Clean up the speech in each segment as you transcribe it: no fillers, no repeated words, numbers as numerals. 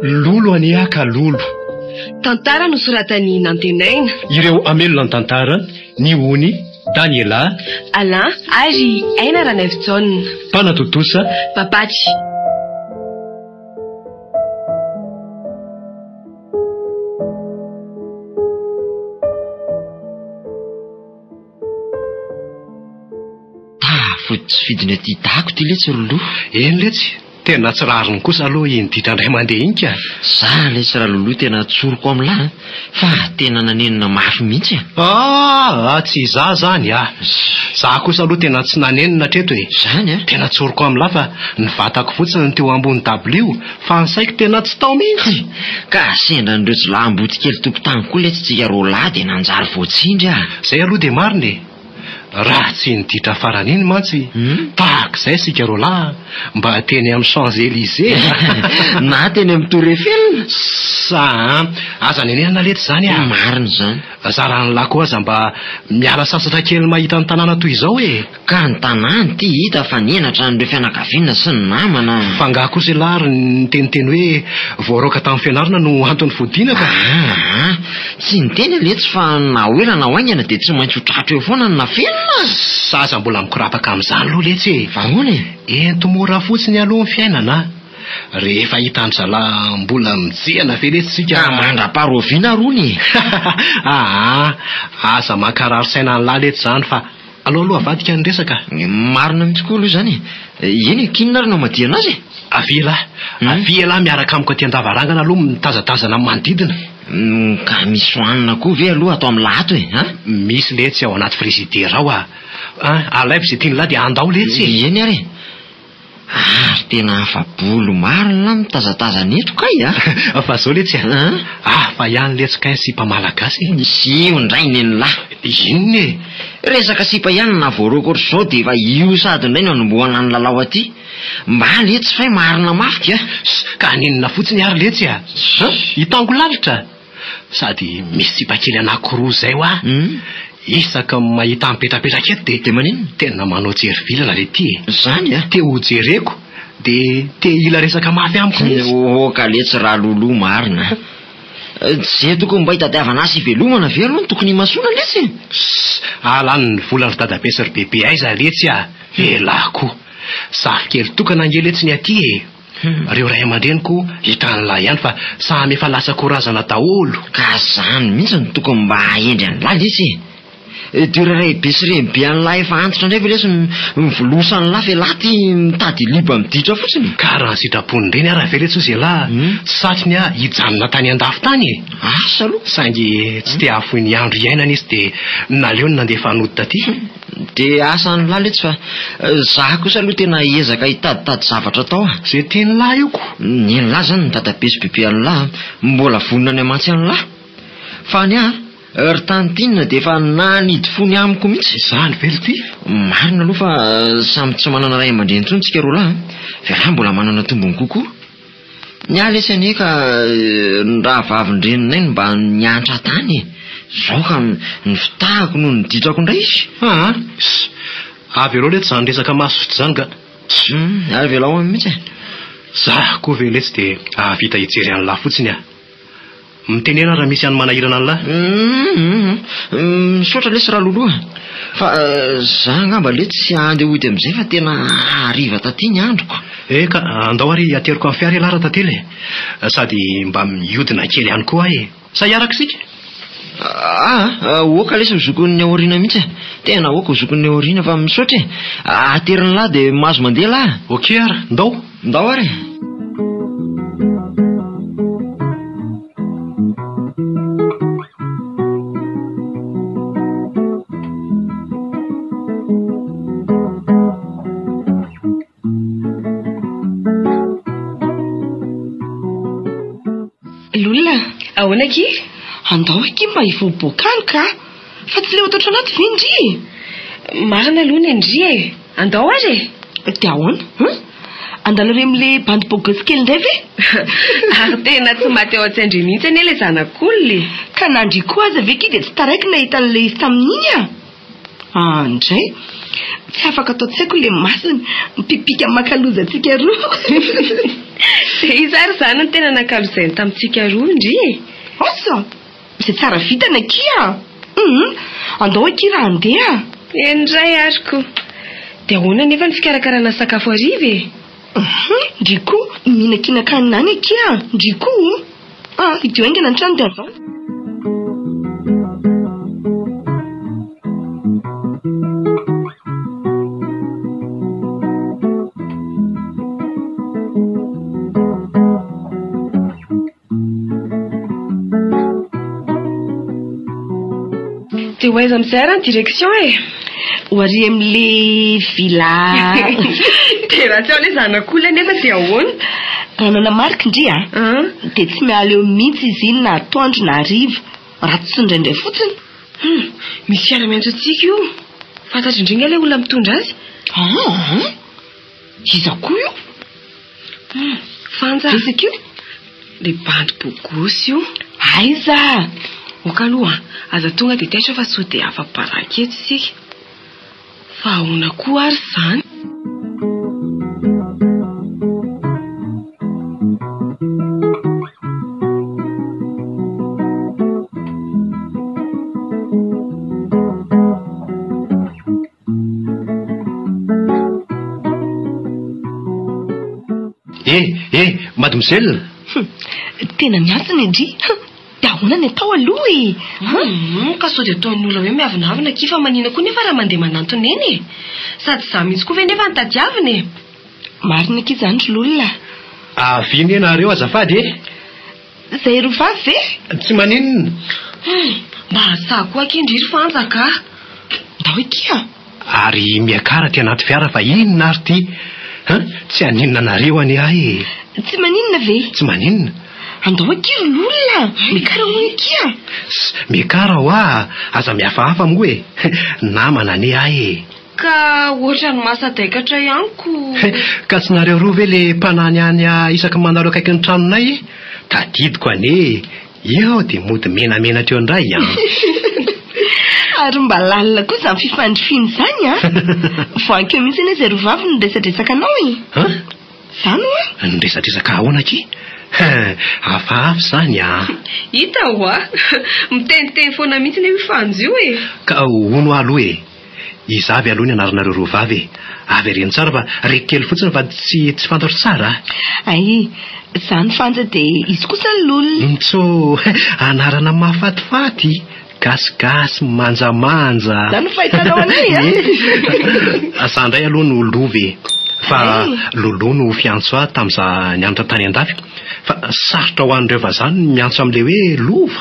lolo aniaka lolo. Tantara nosoratany Nantenaina. Ireo amelona ny tantara ny Ony, Daniela, Alain ary Aina Ranevitson. Panatotosa, Papaty. Tsy fidiny aty dako ty letsy rolo. Eny letsy, tena tsy rariny kosa aloha indritra indray mandeha iny ka. Za letsy raha lolo tena tsoroko amlahy fa tena nanenina mafy mihitsy. Tsy za zany za kosa aloha tena tsy nanenina treto e. Zany tena tsoroko amlahy fa ny vatako fotsiny teo ambony dabilio fa ny saiko tena tsy tao mihitsy. Ka sendra nireo tsy lamboty kely tompotany koa letsy tsika rola de nanjary voatsindry zay aloha de mariny e. Raha tsy niditra farany iny mantsy tahak'izay sika rola mba teny amin'ny Champs-Élysées na teny amin'ny Tour Eiffel. Aza nenena letsy zany mariny zany. Zara ny lako aza mba miala sasatra kely mahita ny tanàna toy izao e. Ka ny tanàna ty hita fa nienatra n'ireo fianakaviana sy ny namana. Fa nga kosa ilary ny teniteny hoe voaroka tamin'ny fianarana no antony fodinaka. Tsy niteny letsy fa na oela na oaingana de tsy maintsy ho tratra eo foana ny nafenina. Saza mbola mikorapaka amin'izany aloha letsy e. Vahoana ento mora fotsiny aloha ny fiainana. Rehefa hitan'ny zala mbola mijehana ve letsy sika mandra-paroviana rony. Asa makarary saina ny lahy letsy zany fa aloha avadika ny resaka. Marina mihitsy koa aloha zany. Eny kinona ary no madiana azy. Avia miaraka amiko aty an-davarangana aloha mitazatazana amin'ny manodidina. Ka misy hoanina koa ve aloha atao amin'ny lato e? Misy letsy ao anaty frizidera ao alaiko izay tiany lahy de andao letsy. Eny ary ary tena afabolo marina mitazatazana eto kay fa zao letsy fa ihany letsy kay sipa malagasy. Sy io indray neny lahy. Inona e? Resaka sipa ihany na voaroko ohatr'izao de efa io sady indray no anomboana ny lalao aty. Mba letsy fay marina mafika. Ka nenina fotsiny ary letsy hitango lalitra sady misy sipa kely anankiroa zay isaka mahita mipetrapetraka eto de manino tena manao jery-vilana le ty zany te ho jereko de te hila resaka mafy amiko mihitsy. Ka letsy raha lolo marina. Zay tokony mba hitadiavana azy ivelomana ve aloha tokony himasona letsy. Alany ny volany dadabe sy ry bebe aiza letsy velako zafy kely tokana ange letsy ny aty e. Reo ray aman-dreniko hitan'lahy ihany fa samy efa lasa korazana daholo. Ka zany mihitsy ny tokony mba hahendry an'lahy letsy. Toeraray be sy reny be an'lahy efa antitra indray ve lesy mivolosany lahy fe lahy ty mitady liba miditra fotsiny. Ka raha ny sitrapony reny ara ve letsy ozy lahy satriny hijanona tany an-dafy tany e. Asa aloha saingy tsy te hafoy ny andro iainana izy de naleo ny nandefa hanody taty. De asa ny lahy letsy fa za kosa aloha tena hiezaka hitaditady zavatra tao zay teny lahy ioko. Ny lahy zany ny dadabe sy bebe an'lahy mbola vonona ny amantsy an'lahy fa ny ry tantinina de efa nanidy fony amiko mihitsy. Zany velo ty marina aloha fa samy tsy manana ray aman-dreny intsony tsika roa lahy fa raha mbola manana tombony kokoa. Ny lesy anie ka raha vavin-dreninay mba niantra tany zao ka ny fitahako no niditrako indray izy. Avy aloha letsy zany resaka masotra zany ka ary velao amy mihitsy za koa ve letsy de vita hijery an'lahy fotsiny mitenena raha misy any manahirana an'lahy. Misaotra lesy raha loloa fa za ngamba letsy sy andeha hoity am'izay fa tena ariva taty ny androko. Ka andao ary ateriko amin'ny fiara lara tately sady mba miodina kely ihany koa sa hiaraka sika. Oka lesy mizokon'ny aoriana mihitsy tena oka mizokon'ny aoriana fa misaotra ateriny lahy de mahazo mandeha lahy. Ok ara ndao ary. Lolona ahoana ki? Andao aky mba hivoaboakalo ka fa tsy le ohatatra anaty vindry. Marina aloha ny ndry andao ary de ahoana andalo re am'le bandy bogasy kely indray ve? Ary tena tsy maty ao an-tsendry mihitsy anie le zanak'olona ka nandry koa aza ve ky de tsy taraiky nahita an'le izy tamin'iny andray tsy afaka atao tsy haiko le masiny mipipika makaloza antsika roa. Dia izary zany ny tena nankalozainy tamintsika roa indri. Asa izay tsara vitana kia. Andao aky raha andeha. Endray ariko. Dia ahoana nefa ny fikarakarana sakafo hariva e? Ndriko mihinan-kinan-kanina any akia. Ndriko idio aingana ny trano dia azao. Dia ho aiza amin'izay raha ny direction e? Ho ary amin'le villa. Dia raha tsy ao ilay zanak'olona nefa dia ahoana? Raha nanamarika indria dia tsy miala eo mihitsy izy iny na atoandro na hariva. Raha tsy indraindray fotsiny. Misy fiara-maitso antsika io. Fantatra indrindra ilay olona mitondra azy. Iza koa io? Fanja. Resaka io? Ilay bandy bogosy io. Aiza? Oka aloha aza tonga dia taitra fa sao dia afa-baraka eto isika. Fa ahoana koa ary izany? Mademoiselle. Tena miasana indri. Dia ahoana ny atao aloha e? Ka sao dia ataon'ny olona hoe miavinavina kifa manina koa nefa raha mandeha manantona eny e. Sady za mihitsy koa ve nefa nitadiavina e. Marina aky izany lolona. Avy ny ianareo azafady e? Izay rovavy ve? Tsy maninona. Mba asaha koa aky indriry fanjaka. Ndao akia. Ary miakara ty anaty fiara fa inona ary ty? Tsy aninona nareo ani ahy. Tsy maninona ve? Tsy maninona. Andao akia lolona. Mikara ho akia. Mikara ho aza mihafahafa moa e. Namana ne ahy. Ka ohatra ny masadaikatra ihanyko. Ka tsy nareo roa ve le mpanany any isaky manareo akaiky ny tranonay e? Tadidiko ane. Eo dia mody menamena teo indray Ary mba lalina koa izany fifandrifiny izany voankeo mihitsy anie izay rovavy niresadresaka anao e. Izany hoe niresadresaka ahoana aky? Hafahafa izany Hita ho miteniteny foana mihitsy ny mifanjo io e. Ka hono aloha e. Izavy aloha ny anaranareo rovavy e. Avy areny tsara fa reky kely fotsiny fa tsy fantatro tsara. Ay, izany fanja dia izy kosa ny lolona. Ntso anarana mahafatifaty. Gasigasy manjamanja. Izany fahitanao anay Asandray aloha no lovy fa loloa no fiantso ahy tamin'iza nianatra tany an-dafy. Fa sarotra ho an'ireo vazany miantso amin'ilay hoe lova.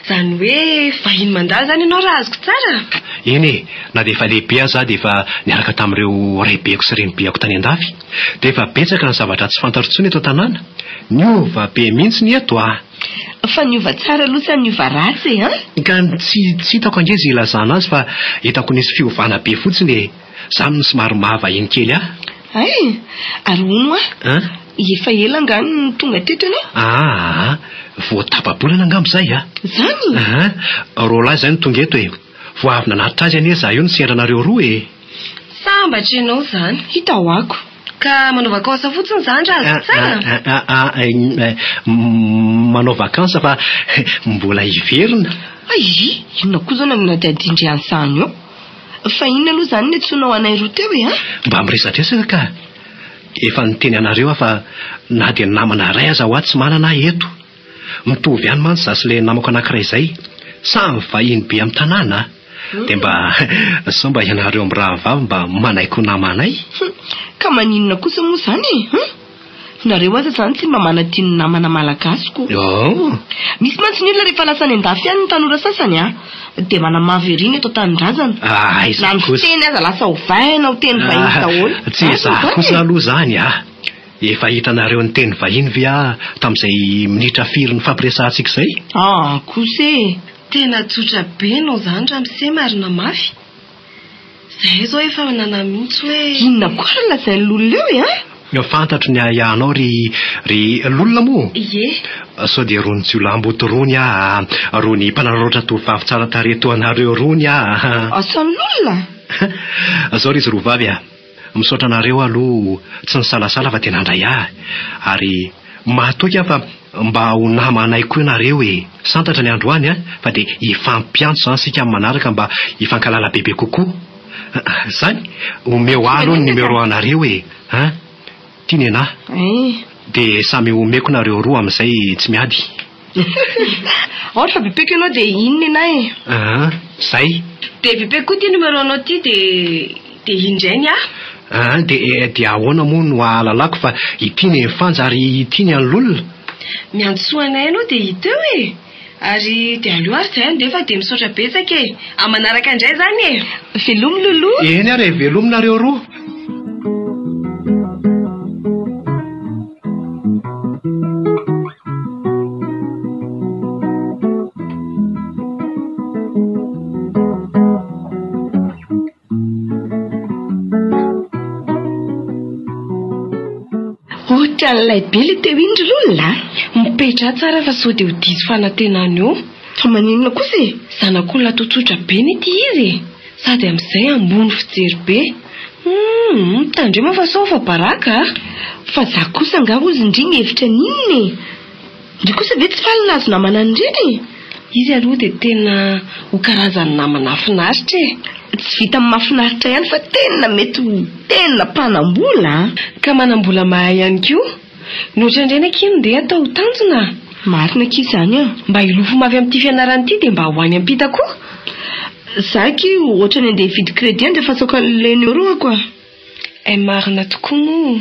Izany hoe vahiny mandalo izany ianao raha azoko tsara. Eny e, na dia efa lehibe aho za dia efa niaraka tamin'ireo raibeko sy renibeako tany an-dafy. Dia efa betsaka ny zavatra tsy fantatro intsony eto an-tanàna. Niova be mihitsy ny eto Fa niova tsara aloha sa niova ratsy Ka tsy hitako angezy ilazana azy fa hitako nisy fiovana be fotsiny e. Zany somary mahavahiny kely Ay, ary hono efa ela ngany ny tonga tetrana. Voatapabolana angamba izay Zany? Roalahy izay no tonga eto e. Vao avy nanaritra azy anie za io ny sendranareo roa e. Sambatra ianao izany. Hita ho ako. Ka manao vakansa fotsiny izany raha azoko tsara. Manao vakansa fa mbola hiverina. Inona koa izao nanadiadindry an'izany eo? Fa inona aloha izany ny antsoinao anay roa teo e Mba miresadresaka ka. Efa niteny anareo fa na dia namana ray aza ho ato tsy manana eto. Mitovy ihany mantsy za sy ilay namako anankiray izay. Samy vahiny be amin'ny tanàna. Dia mba ianareo amin'ny rahavavy mba manaiko namanay. Ka maninona kosa moa izany nareo aza izany tsy mba manadino namana malagasiko. Misy mantsy ny olona rehefa lasa any an-dafy ihany ny tanora sasany dia manamavy eriny eto an-tanindrazana. Na ny fiteny aza lasa ho vaina ho teny vahiny daholo. Tsy izaho kosa aloha izany Efa hitanareo ny teny vahiny ve tamin'izay minitra firy ny fampiresantsika izay? Kosa tena tsotra be nao izany raha mise marina mafy. Izay izao efa nana mihitsy hoe inona koa raha lazain'ny lolona eo fantatro ny ahiahnao ry lolona moa. Sao dia rony jiolahamboto rony rony mpanararaotra tovavy tsara tareto anareo rony Asan'ny lolona? Zao ry izy rovavy misaotra anareo aloha tsy nisalasala fa tena andray ahy ary mahatoky aho fa mba ho namanay koa ianareo santatra ny androany fa dia ifampiantso zany sika manaraka mba hifankalala bebe kokoa zany omeo ahy aloha ny numéro anareo tiany anahy dia samy omeko nareo roa amin'izay tsy miady ohatra bibeko ianao dia inona ianay zay dia bibeko koa ty numéro anao ty dia indrainy dia ahoana moa no ahalalako fa ity ny fanja ary ity ny an'olona miantsoanay anao dia hita eo ary dia aleo ary zay andefa dia misaotra betsaka amanaraka indray zany velomy loloha eny ary velominareo roa Lay be le teo indry lolona mipetra tsara fa sao dia ho diso fanantenana eo fa maninona kosa zanak'olona totsotra be ny ity izy sady amin'izay ambony fijery be mitandrema fa sao fa baraka fa za kosa nga ozy indriny hevitra ninona ndry kosa ve tsy falina azo namana indreny izy aloha dia tena ho karazany namana finaritra tsy vita amin'ny mahafinaritra ihany fa tena mety tena mpanambola ka manambola mahay ihany koa nohatra indreny akino dia atao ho tanjona marina ki izany mba hilofo mavy amin'ity fianarana ity dia mba hoany ampita koa zaky ohatra ny andeha hividy crédit dia fasaoka le numéro koa marina tokoa moa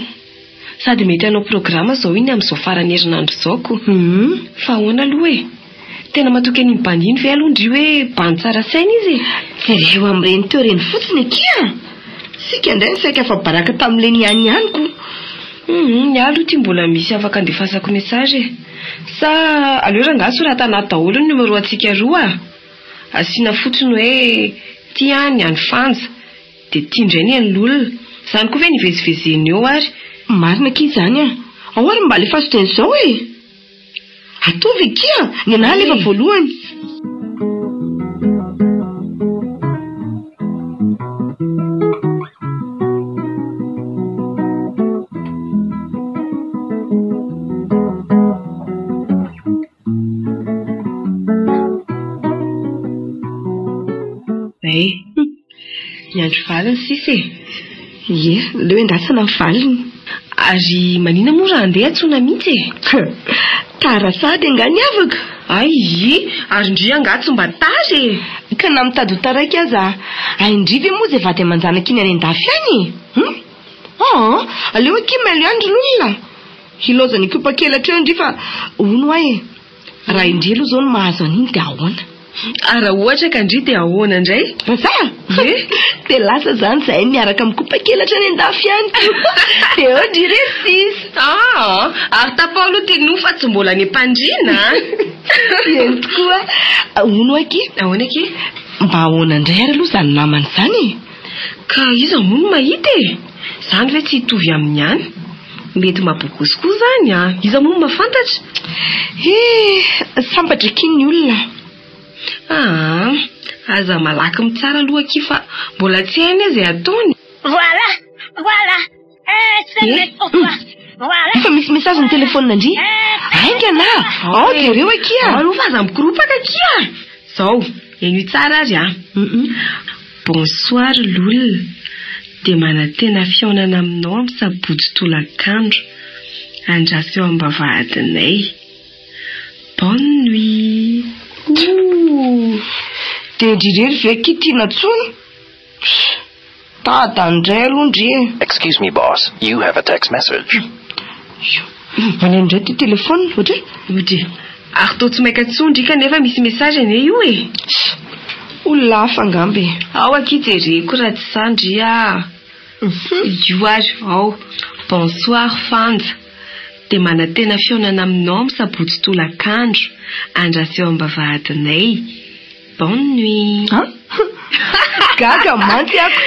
sady mety hanao programa zao iny amin'izao farany herinandro zao ko fa ahoana aloha tena matoky any bandiny ve aloha ndry hoe bany tsara saina izy eo amin'ireny teo reny fotsiny akia sika indray ny saika fa baraka tamin'ile niany ihanyko aloha ty mbola misy afaka andefasako message sa aleo rangaso raha tanaty daholo ny numéro antsika roa asiana fotsiny hoe ty any any fanja dia ty indray ny an'olona zany koa ve nivezivezeny eo ary marina ki izany ao ary mba lefa soteny izao atovy kia ny anahy lefa voalohany ny andro valiny sisy leo endasana ny valiny ary manina moa raha andeha antsona mihitsy tara sady angany avaka ary indry angatsy mba tary ka na mitady ho taraiky aza aindrivy moa zay vady amanjanaka iny any an-dafy any aleo akimelo andro lolona hilozany kopa-kelatra eo indry fa ono raha indry aloha zao no mahazo an'iny dia ahoana raha ohatra ka indry dia ahoana indray za dia lasa zany zay miaraka mikopa-kelatra any an-dafy any dia eo ndry resisy ary tapao aloha teny fa tsy mbola ny mpandrina eny tokoa ono ahoana aky mba ahoana indray ary aloha zany namany zany ka iza moa no mahita zany ve tsy hitovy amin'ny any mety mabokozy koa zany iza moa no mahafantatra sambatra kiny ny olona aza malaky mitsara aloha aky fa mbola tsy hainy izay ataony Voilà. C'est le pour toi. Voilà. Efa misy message ny telefonina ndry ainga na dia reo akia aloha fa aza mikiropaka akia zao eny tsara azy bonsoir lolona dia manantena fiaonana aminao amin'ny sabotsy tolakandro andraso eo ambavahadinay bonne nuit dia ndrirery ve kitiana tsony tadandray aloha ndry Excuse me, boss. You have a text message. manendray ty telefony ohatra ary tao tsy maika tsondry kanefa misy message ane io olona hafa angamby ao akijereko raha tsy sandry io ary ao bonsoir fanja dia manantena fiaonana aminao amin'ny sabotsy tolakandro andraso eo ambavahadinay bonne nuit gaga manty ako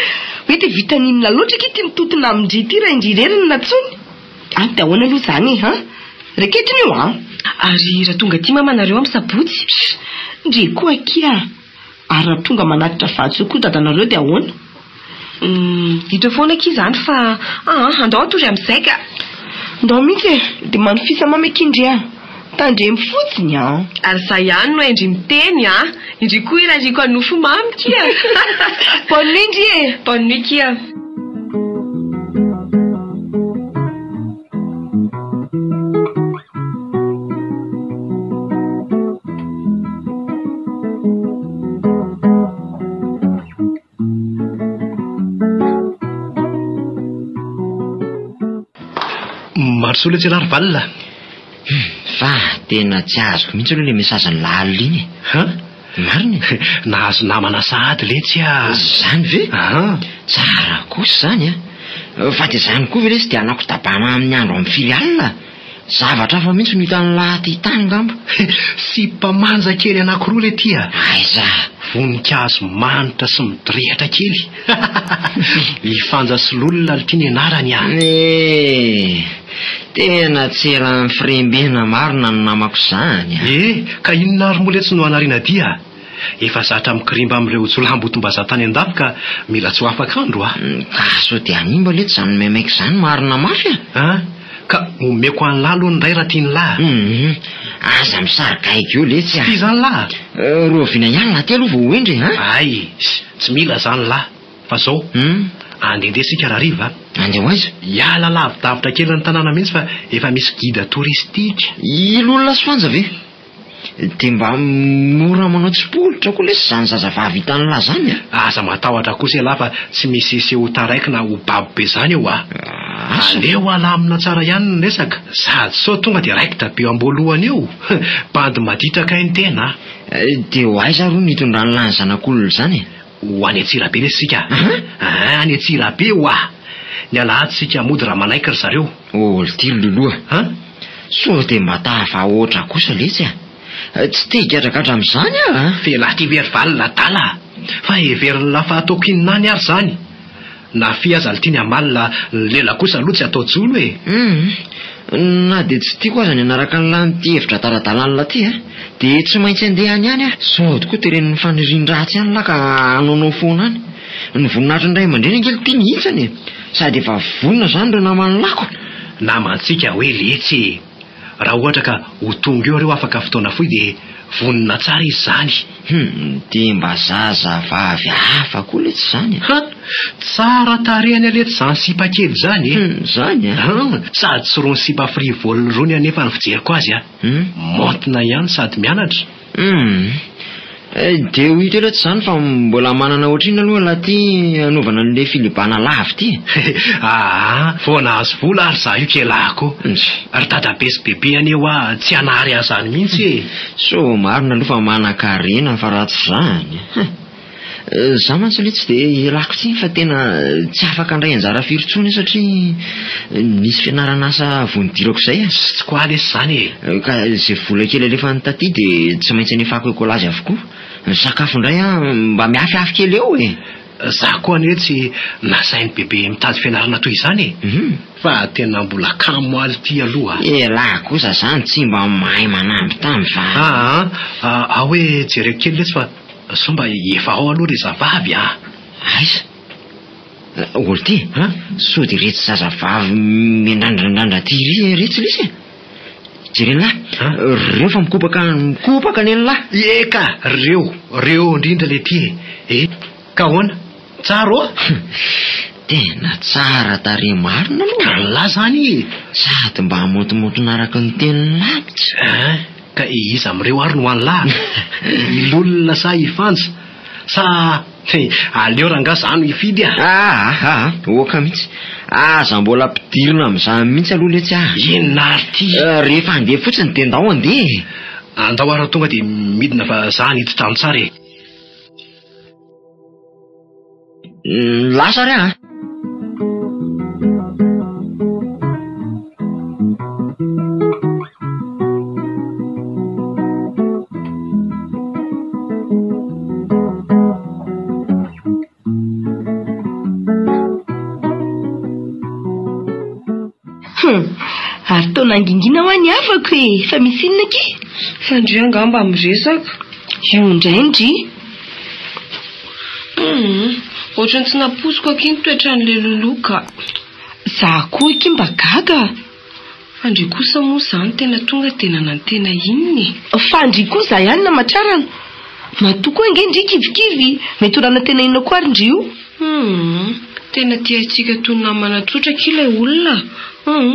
hoe dia vitaninina loatra ky ty mitotona amindry ty raha indrireriny natsony dia ahoana aloha zany reketiny io ary raha tonga ty mamanareo amin'ny sabotsy ndre koa akia ary raha tonga manatitra vatsy koa dadanareo dia ahoana Hita foana ki izany fa andao atory amin'izay ka. Ndao mihitsy e, dia manofisa mamekindry tandremy fotsiny Ary za ihany no endry miteny indry koa irandriko anofo mamy kia. Bonne nuit ndry e. Bonne nuit kia. Marosola tsy rary valina. Fa tena tsy azoko mihitsy aloha le mesazany lalina iny. Marina nahazo namana sahady letsy zany ve? Tsara kosa zany fa dia zany koa ve lesy dia anako dabana amin'ny andro amin'ny filialina. Zavatra fa mihitsy no hitan'ny laty tany ngamba. Sy mpamanja kely anankiroa le ty aiza voninkazo manitra sy midorehatra kely. Ifanja sy lolona ty ny anarany tena tsy raha firembena marina no namako zany ka inona ary moa letsy no anarina dia efa zatra mikirimba amin'ireo jolambotom-bazatany an-dafy ka mila tsy ho afaka andro kaso dia animba letsy zany maimaika zany marina mafy ka omeko any lahy aloha ny ray raha tiany lahy aza misarikaiky eo letsy ty zany lahy rovina ihany laha ty aloha vao hoendry ay tsy mila zany lahy fa zao andendesika raha riva andeha aiza hiala lavidavitra kely ny tanàna mihitsy fa efa misy guide touristique ilolona soanja ve dia mba mora manao tsipolitra koa lesy zany zazavavy hitan'ny lahy zany aza matahotra kosa lahy fa tsy misy seho taraiky na ho babo be zany eo aleo alamina tsara ihany ny resaka sady sao tonga dia raikitra be amboalohany eo bandy maditraka ny tena dia ho aiza roa nitondrany lany zanak'olona zany ho any Antsirabe lesy sika any Antsirabe ny alahady sika mody raha manaiky ry zareo oltiro loloha so dia mba tahafa oatra kosa letsy tsy tehigadragatra amin'izany felahy ty very valina dala fa everiny lafa ataoko inonany ary zany na fiazaly tiany amalina lela kosa aloha tsy atao jolo na dia tsy tiako aza ny anaraka ny lany ty hevitra tara-dalanina ty dia tsy maintsy andehany any sody koa teren'ny fanirian-dratsy any laha ka anaonao foana any ny voninahitry indray aman-dreny ankely tia mihitsany sady efa vonina zany reo namany lako namantsika hoe letsy raha ohatra ka ho tonga eo reo afaka fotoana foy dia vonina tsara izy zany dia mba zazavavy hafa koa letsy zany tsara tarehany aletsy zany sipa kely zany zany sady tsy rony sipa frivolony rony anefa ny fijeriko azy montina ihany sady mianatra dia ho hita letsy zany fa mbola manana ohatriny aloha laha ty anaovana n'le filibana lavy ty vao nahazo vola ary za io kelako ary dadabe sy bebe aneo tsy anary azany mihitsy so marina aloha fa manan-karena fa ratsy zany za mantsy letsy dia lako tsy fa tena tsy afaka andray anjara firotsony satria nisy fianarana asa vonidirako izay tsy koa lesy zany ka izay vola kely alefa ny taty dia tsy maintsy anefako ekolazy avokoa ny sakafo indray mba miafyafy kely eo za koa ane tsy nasainy bebe mitady fianarana toy izany fa tena mbola kamo aly ty aloha lahy kosa zany tsy mba mahay manamby tamy fa hoe jereko kely letsy fa so mba efa ao aloha re zavavy aiza olo ty so dia retsy zazavavy miandrandrandrandra ty retsy lesy jereny lahy reo fa mikopaka neny lahy eka reo indrindra le ty ka hoana tsara tena tsara tare marina aloha ny lahy zany sady mba hamotomotonaraka ny teniny lavitsy ka iza amin'ireo ary no any lahy ilolona sa ifanja sa aleo ranga zany ifidy oka mihitsy aza mbola ampidirina amin'izany mihitsy aloha letsy inona ary ty rehefa andeha fotsiny dia ndao andeha andao ary tonga dia midina fa za niditra any tsara lasa re ary tao nangingina ho any afako fa misy inona ke fandry angamba miresaka io indraindry ohatrany tsy naposiko akiny toetran'le loloka. Za koa eky mba gaga. Fandry kosa moa zany tena tonga tena nantena inony. Fandry kosa ihany na matrarana. Matoko enge ndry kivikivy mety orana tena inona koa ary ndry io. Tena tiantsika toy namana tsotra kilay olona.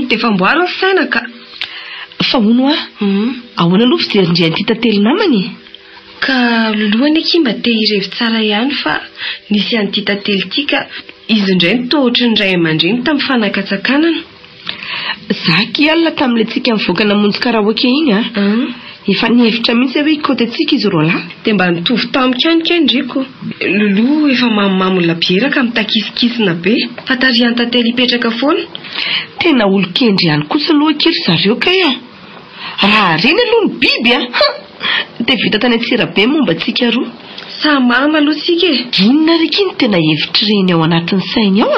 Dia famboarina saina ka. Fa hono ahoana aloha fijerindry an'ity tantely namany. Ka lolohany eky mba te hirevy tsara ihany fa nisy an'ity tantely ity ka izy indray nitohatra ny ray aman-dreny tamin'ny fanakatsakanana. Zaky alina tamin'ilay tsika mivoaka namonjy karaoke iny efa nihevitra mihitsy hoe ikoty antsika izy roa lahy. Dia mba nitovy tamiko ihany kendriko. Loloha efa mamimamolona biera ka mitakisikisina be. Fatarian'ny tantely hipetraka foana. Tena olo-kendry ihany kosa aloha kely zareo kay raha reny aloha ny biby dia vita tany Antsirabe momba antsika roa. Sa marina aloha tsika e. Inona raiky ny tena hevitra reny ao anatin'ny sainy ao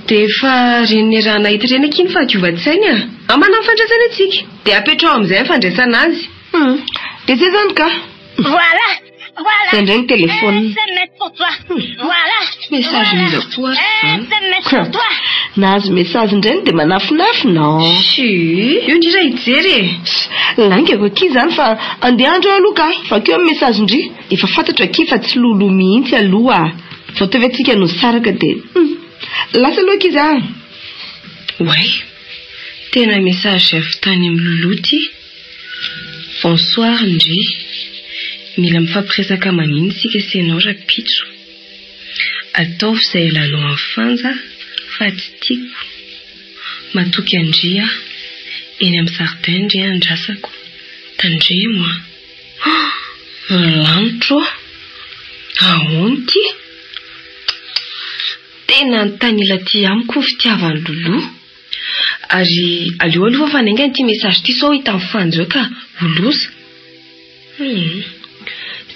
dia efa reny raha nahita reny akiny fa hadiova-tsainy amana ny fandraisana antsika. Dia apetrao amin'izay ny fandraisana azy. Dia zay zany ka. Voilà. C'est un téléphone. SMS pour toi. Voilà. Message mis à poids. SMS pour toi. Nazo message ndray dia manafinafina. Io ndry raha hijery. Langa ko ki zany fa andeha andro aloha ka. Fa keo message ndry. Efa fantatra ki fa tsy lolo mihitsy aloha. Vao tavy atsika no saraka dia lasa aloha ki zany. Ouais. Tena message avy tany amin'ny loloty. Bonsoir ndry. Mila mifampiresaka manino sika sy ianao rapitso. Ataovy izay ilanao amin'ny fanja fa tsy tiako. Matoky andria eny amin'ny jardin ndry andrasako. Tandremo lanitro. Ahoana ty? Tena antany ila ty amiko fitiavany lolo. Ary aleo aloha fa nainga ity message ty sao hita amin'ny fanja ka olosa.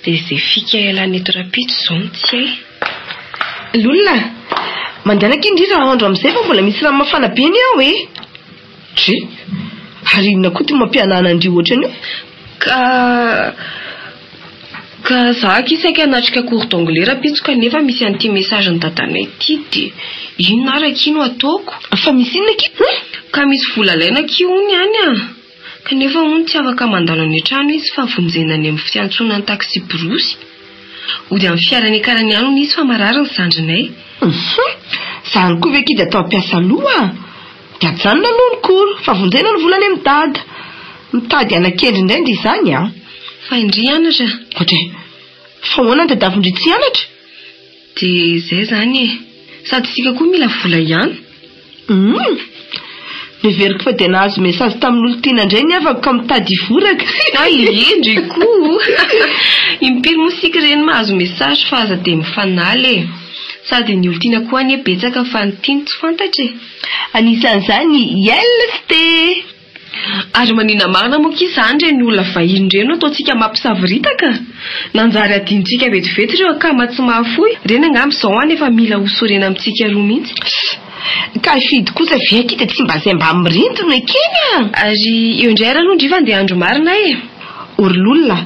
Dia izay fika ialana eto rapitso izao no tsy hay. Lolona, mandehanaka indry raha andro amin'izay fa mbola misy rano mafana be ny ao Dry, ary inona koa ty mampianana andry ohatrany io? Ka zahako isaky anatrika cours d'anglais rapitso kanefa misy an'ity message ny dadanay ity dia inona araka ino ataoko? Fa misy inona ki? Ka misy vola laina kiony ihany kanefa hono tsy afaka mandalo any an-trano izy fa vonjenany amin'ny fiantsonany taxi borosy. Ody amin'ny fiarany karany ihany hono izy fa marary ny zandrinay. Zany koa ve kidy atao ampiasa aloha dia ajanona aloha ny kory fa vonjena ny volany amin'ny dada. Mitady anakendry indray ndry izany Fa indry hianatra. Fa hoana ny dadavindry tsy hianatra? Dia izay zany sady sika koa mila vola ihany. Neveriko fa dia nahazo message tamin'olo tiana indray ny afaka ka mitady voraka. Endry koa. Impiry moa sika ireny mahazo message fa aza dia mifanaly sady ny olo tiana koa any betsaka fa ny tiany tsy fantatra. Anisan'izany LST. Ary manina marina moa kizany ireny olona vahiny ireny ataontsika mampisaviritaka. Nanjary adintsika vetivety ireo akama tsy mahafoy. Ireny angamba izao any efa mila hosorena amintsika roa mihitsy. Ka fidy kosa veky dia tsy mba zay mba mirintona ekeny Ary eo indray aloha ndry fa andeha andro marina Ory lolona,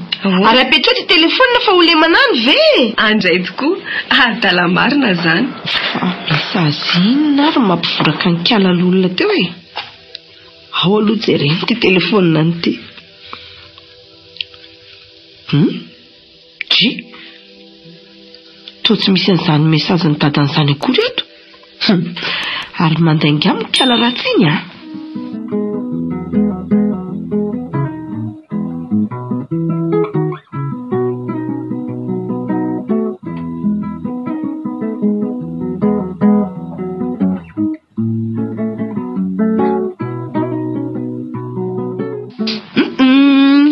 ary apetrao ty telefona fa ho lemanany ve? Andray tokoa, adala marina zany. Message inona ary mampivoraka ny kala lolona teo Ao aloha jereny ty telefona an'ity. Dry, toa tsy misy an'izany message ny dadan'izany akory eto. Ary mandainga amin'ny kala ratsy iny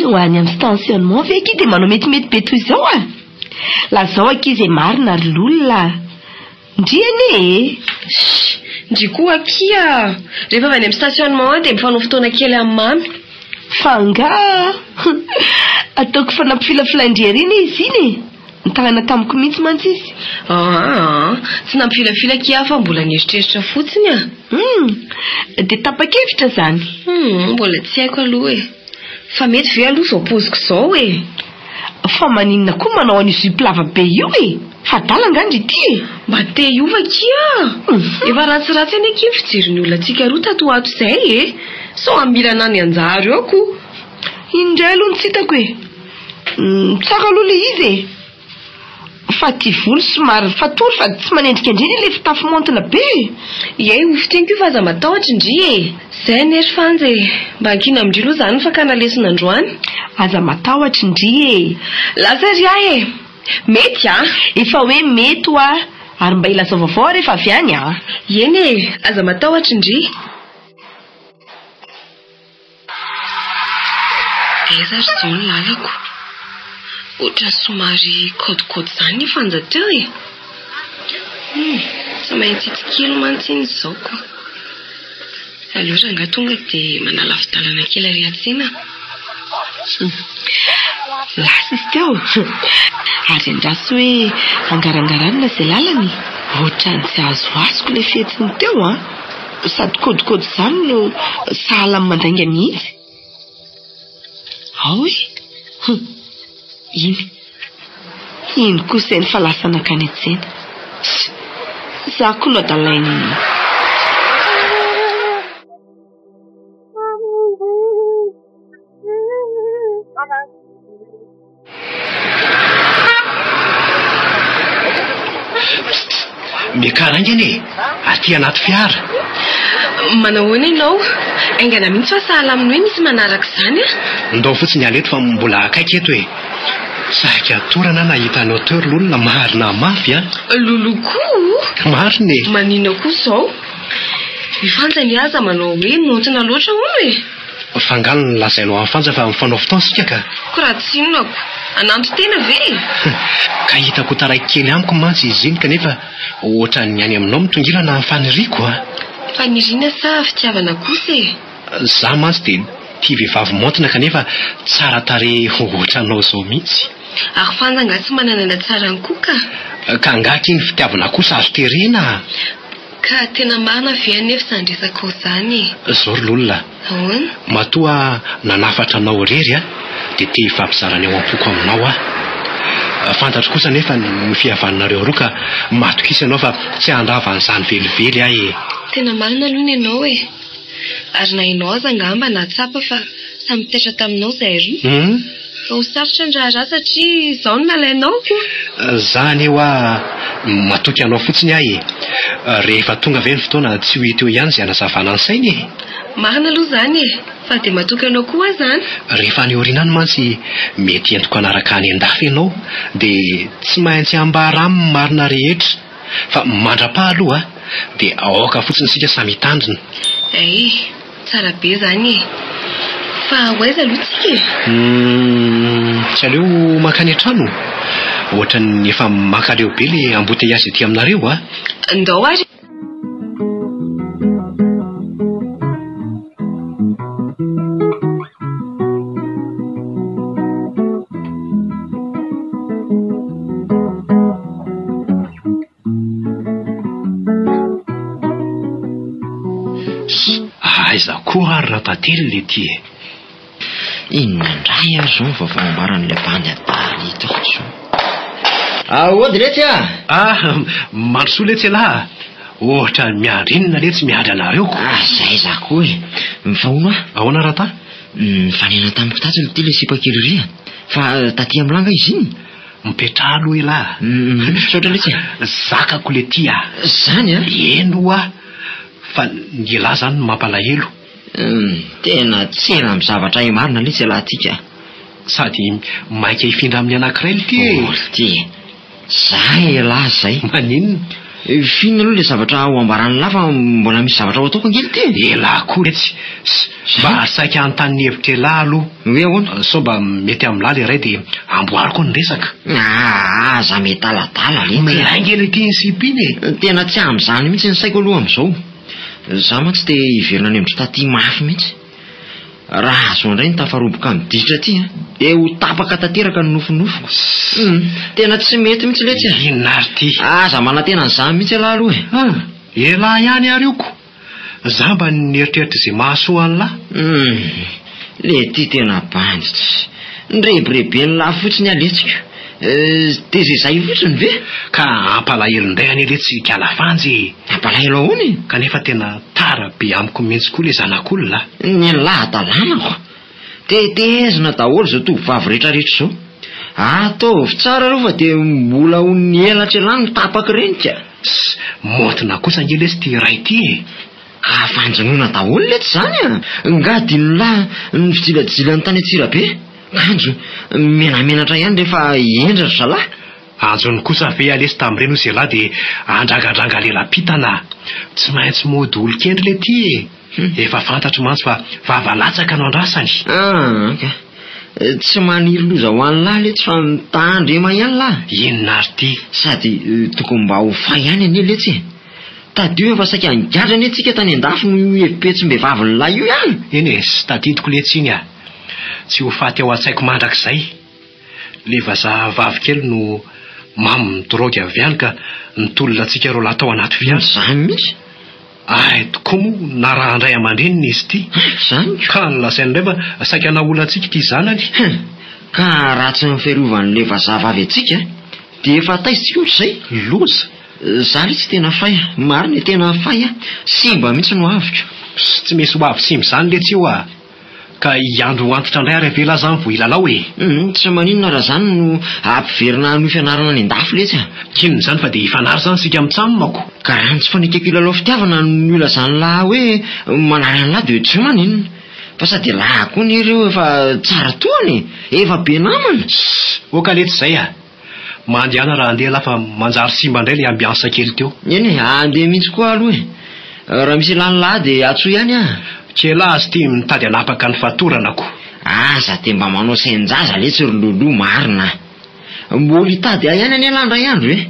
ho any amin'ny stationnement ve ki dia manao metimety be toy izao lazao akizy marina ry lolona. Ndry anie ndry koa akia rehefa avy any amin'ny stationnement dia mifanao fotoana kely amin'ny mamy. Fanga ataoko fanampifilafilandriarina izy iny nitanana tamiko mihitsy mantsy izy. Tsy nampifilafila kia fa mbola nieritreritra fotsiny dia tapa-kevitra zany. Mbola tsy haiko aloha fa mety ve aloha izao poziko izao fa maninona koa manao any jupe lava be io fadalangandry ity mba te iova kia efa ratsiratsy any aky fijery ny olona tsika roa tato ato izay so ambilana ny anjary eo ko indray aloha ny tsitako tsaka aloha le izy fa ty volo somary fatory fa tsy manendrika indriny le fitafy montina be ie ofiteniko io fa aza matahotra indry zay nery fanje mba ankina amindry aloha zany fa ka nalesina androany aza matahotra indry lasa ry mety efa hoe mety ary mba ilaza vaovao rehefa avy any eny aza matahotra indry eza ry zao ny lalako otra somary kodikody zany ny fanjateo tsy maintsy itsikelo mantsiny zao ko aloha ranga tonga dia manala fidalana kely ary atsina lasa izy teo ary andraso hoe angarangaranina izay lalany ohatrany tsy azoazoko le fihetsiny teo sady kodikody zany no sahala amin'ny mandainga mihitsy ao iny kosa ny falasana kany atsena za koa no adalainy mikarangany aty anaty fiara manahoana ianao aingana mihitsy fa sahala aminy hoe misy manaraka izany ndao fotsiny aleto fa mbola akaiky eto saika atorana nahita ny auteur l'olona marina mafy loloko mariny manina koa zao mifanjany aza manao hoe montina loatra olo fangalo ny lazainao amin'ny fanja fa mifanao fotoansika ka ko raha tsinonako anandro tena ve ka hitako taraiky kely amiko mantsy izy iny kanefa ohatra ny any aminao mitongilana amin'ny faniriko faniriana sa fitiavana kosa za mantsy dia tia vehivavy montina kanefa tsara tare ohatra anao zao mihitsy ary fanjanga tsy mananana tsara ny koka ka angaty iny fitiavana kosa azo terena ka tena marina ve anefa sandresako zany zao ry lolona matoa nanafatra anao rery dia te hifampizarany ao am-poko aminao fantatro kosa nefa ny fihavananareo roa ka matokisa anao fa tsy handrava n'izany velively tena marina aloha ny ianao ary na ianao aza angamba natsapa fa samy mitetra taminao zay roa fa ho sarotra ny raharaha satria izao no nalainao ko zany matoky anao fotsiny rehefa tonga ve ny fotoana tsy ho hita eo ihany zay anazavana ny sainy marina aloha zany fa dia matoky anao koa zany rehefa ny orinany mantsy mety entoko anaraka any an-dafy ianao dia tsy maintsy ambara aminy marina rehetra fa mandra-paha aloha dia aoka fotsiny sika samy hitandrina tsara be zany fa hoaiza aloha tsika tsy aleo makany an-trano ohatra ny efa makaleo be le amboteiazy aty aminareo ndao ary aiza koa ary ratately le ty inona ndray ary zao nyvaovambaran'le bandy adaly ito ody letsy mandrosoa letsy alahy ohatra miandrinina letsy miady anareo ko zay za koa mifahono ahoana rata mifanena tamiko tatsy ty le sipakely ry fa taty amilanga izy iny mipetraha aloha elahy sotra letsy zakako le ty zany eno fa ny elahy zany no mampalahelo tena tsena amin'ny zavatra marina letsy alahy tika sady mainka hifindra amin'ny anankiray le ty zay elahy zay maninona finona aloha le zavatra ho ambarany lafa mbola misy zavatra ho ataoko angely ty elahy koa letsy mba saika anontany hevitra elahy aloha hoe ahoana so mba mety amin'ny laly iray dia amboariko ny resaka aza metaladala le milaingely ty ny sipiny tena tsy amin'izany mihitsy ny saiko aloha amin'izao za mantsy dia hiverina any amindry taty mafy mihitsy raha azo indray ny tafaroboka miditra ty dia ho tapaka tanteraka ny nofinofiko tena tsy mety mihitsy letsy inary ty aza manantena n'izany mihitsy elahy aloha elahy ihany arioko za mba nieritreritra izay mahasoa any lahy le ty tena banditra Nrebirebi ny lahy fotsiny aletsika. Dia izay fotsiny ve? Ka ampalahelo indray any aletsika alafanjy. Ampalahelo ahoany? Kanefa tena tara be amiko mihitsy koa le zanak'olona. Ny lahatalànako. Tetezina daholo zao tovovavy rehetrarehetra zao. Ataovy tsara reo fa dia mbola ho ny elatra lany tapaka renika. Motina kosa ny lesy ty ray ty e. Ka fanjanoana daholo letsy zany a. Ngadiny lahy ny fijilajilan'ny tany Antsirabe. Kanjo menamenatra ihany rehefa endratra zalahy. Anjony kosa ve alesy tamin'ireny izay lahy dia andragandraga lela-pitana. Tsy maintsy mody olo-kendry le ty e. Efa fantatro mantsy fa vavalatsaka no andrasany. Ka tsy maniry loza ho any lahy letsy fa mitandrema ihany lahy. Inona ary ty? Sady tokony mba ho fay ihany anie letsy e. Tadio efa saika nigadra anie tsika tany an-dafy no efipetsim-behivavy ny lahy io ihany. Eny e, sy tadidiko letsy iny a. Tsy ho faty ao an-tsaiko mandrakizay. Le vazaha vavikely no mamy midrogy avy ihany ka nitolona antsika roa lahy tao anaty fiara. Zany mihitsy. Ay, tokoa moa na raha andray aman-dreniny izy ty. Zany ka nolasainy indray fa saika naola antsika ty zanany. Ka raha tsy niferovan'le vazaha vavy antsika dia efa taisika ohatr'izay. Loza. Zany tsy tena fay. Marina tena fay a. Simba mihitsy no aviko. Tsy misy ho avy simba zany letsy io a. Ka iandro antitra indray ary avela zany vao ilalao e. Tsy maninona raha zany no ampiverina no fianarana ny an-dafy letsy a. Kinona zany fa dia hifanary zany sika mitsamomako. Ka raha ny tsy fanekeko ilalao fitiavana no ilazany lahy hoe manary an'lahy dia tsy maninona. Fa sady lahy koa ny ireo efa tsara toany, efa be namana. Oka letsy izay a. Mandiana raha andeha lafa manjary simba indray le ambiansa kely teo. Eny andeha mihitsy koa aloha e. Raha misy lany lahy dia atso ihany a. Kela azy ty mitady anapaka ny fatoranako. Aza te mba manao sain-jaza letsy ry lolo marina. Mbola hitady ihany anie lahy ndray andro e.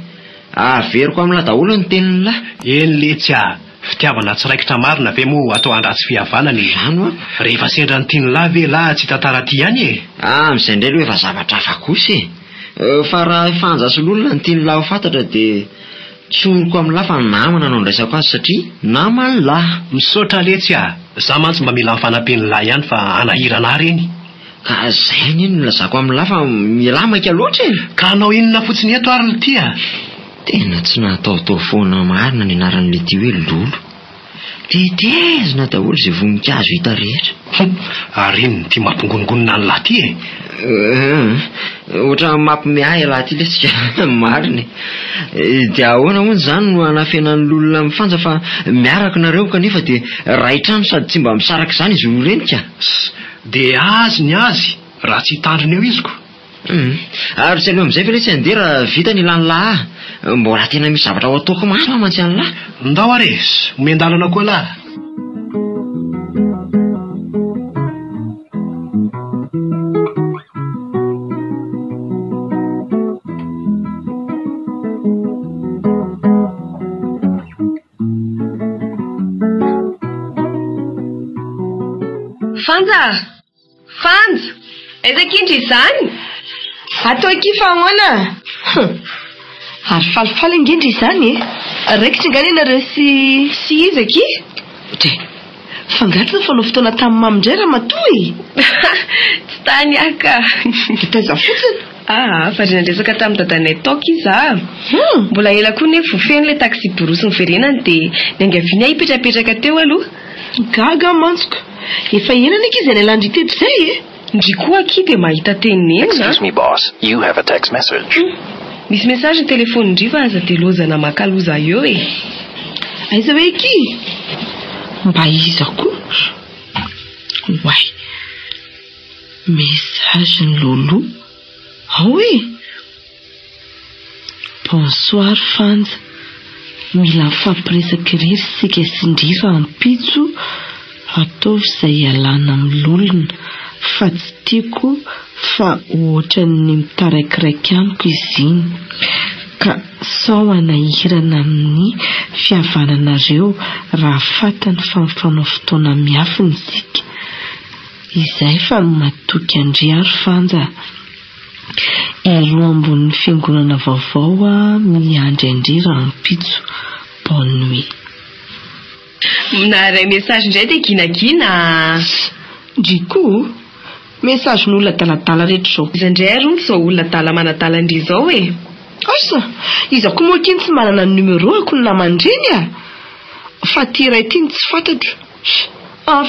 Averiko amin'la daholo ny tenin'ny lahy. Eny letsy a. Fitiavana tsiraikitra marina ve moa atao andratsy fihavanana e. Zany a. Rehefa sendra ny tiany lahy ve lahy tsy tantara ty ihany e. Amin'izay indray aloha efa zavatra hafa kosa e. Fa raha efa anjasy lolona ny tiany lahy ho fantatra dia tsoroko amin'ny lahy fa namana no ndraisako azy satria namany lahy. Misaotra letsy a. Za mantsy mba mila mifanampiany lahy ihany fa anahirana reny. Ka zay ny nolazako amin'ny lahy fa milamaka loatra e. Ka anao inona fotsiny eto ary ty a. Tena tsy nataotao foana marina ny anaran'le ty hoe lolo. Tetezina daholo izay voninkazo hita rehetra. Ary iny ty mampigongonona ny lahy ty e. Ohatra mampimeahy lahy ty lesika marina. Dia ahoana moa zany no anafenan'ny lolona mifanja fa miaraka nareo kanefa dia raitrano sady tsy mba misaraka izany izy olo renika. Dia azy ny azy raha tsy hitandriny eo iziko. Ary tsy aloha amin'izay fa letsy andeha raha vita ny ilany lahy. Mbola tena misy zavatra ho ataoko maro mantsy any lahy. Ndao ares, omendalana koa lahy. Fanja, aiza kindry izany? Atao aky fa ahoana? Ary falifaly ingendry izany e. Raikitra ngany ianareo sy izy aky? Tre, fangatona fanao fotoana tamin'ny mamindray raha matoy. Tsy tany aka. Taiza fotsiny? Fa ry nandresaka tamin'ny dadanay taoka iza. Mbola ela koa nefa feno le taxi borosy ny verenany dia niangaviana hipetrapetraka teo aloha. Gaga mantsoko. Efa enana aky izy any alandry teto izay e. Ndry koa aky dia mahita tenenina. Excuse me, boss. You have a text message. Misy message ny telefonindry fa aza dia lozana makaloza eo e. Aiza hoe aky? Mba iza koa? Way. Message ny lolo. Oui. Bonsoir Fanja. Mila mifampiresaka irery sika sindrira ampitso ataovy izay ialana amin'ny lolona fa tsy tiako fa ohatra ny mitaraikiraiky amiko izy iny ka sao anahirana amin'ny fihavananareo raha fatany fa mifanao fotoana miafiny sika. Izay fa matoky andriary Fanja. Ero ambonin'ny fiangonana vaovao miandry andrira ampitso. Bonne nuit. Naray message indray dia ginagina. Ndriko mesagen'olona daladala rehetra zao. Izy indray ary zao olona dala manadalandry zao e. Asa iza koa moa kiny tsy manana ny numéro ako ny namandreny a. Fa ty iray ty tsy fantatro.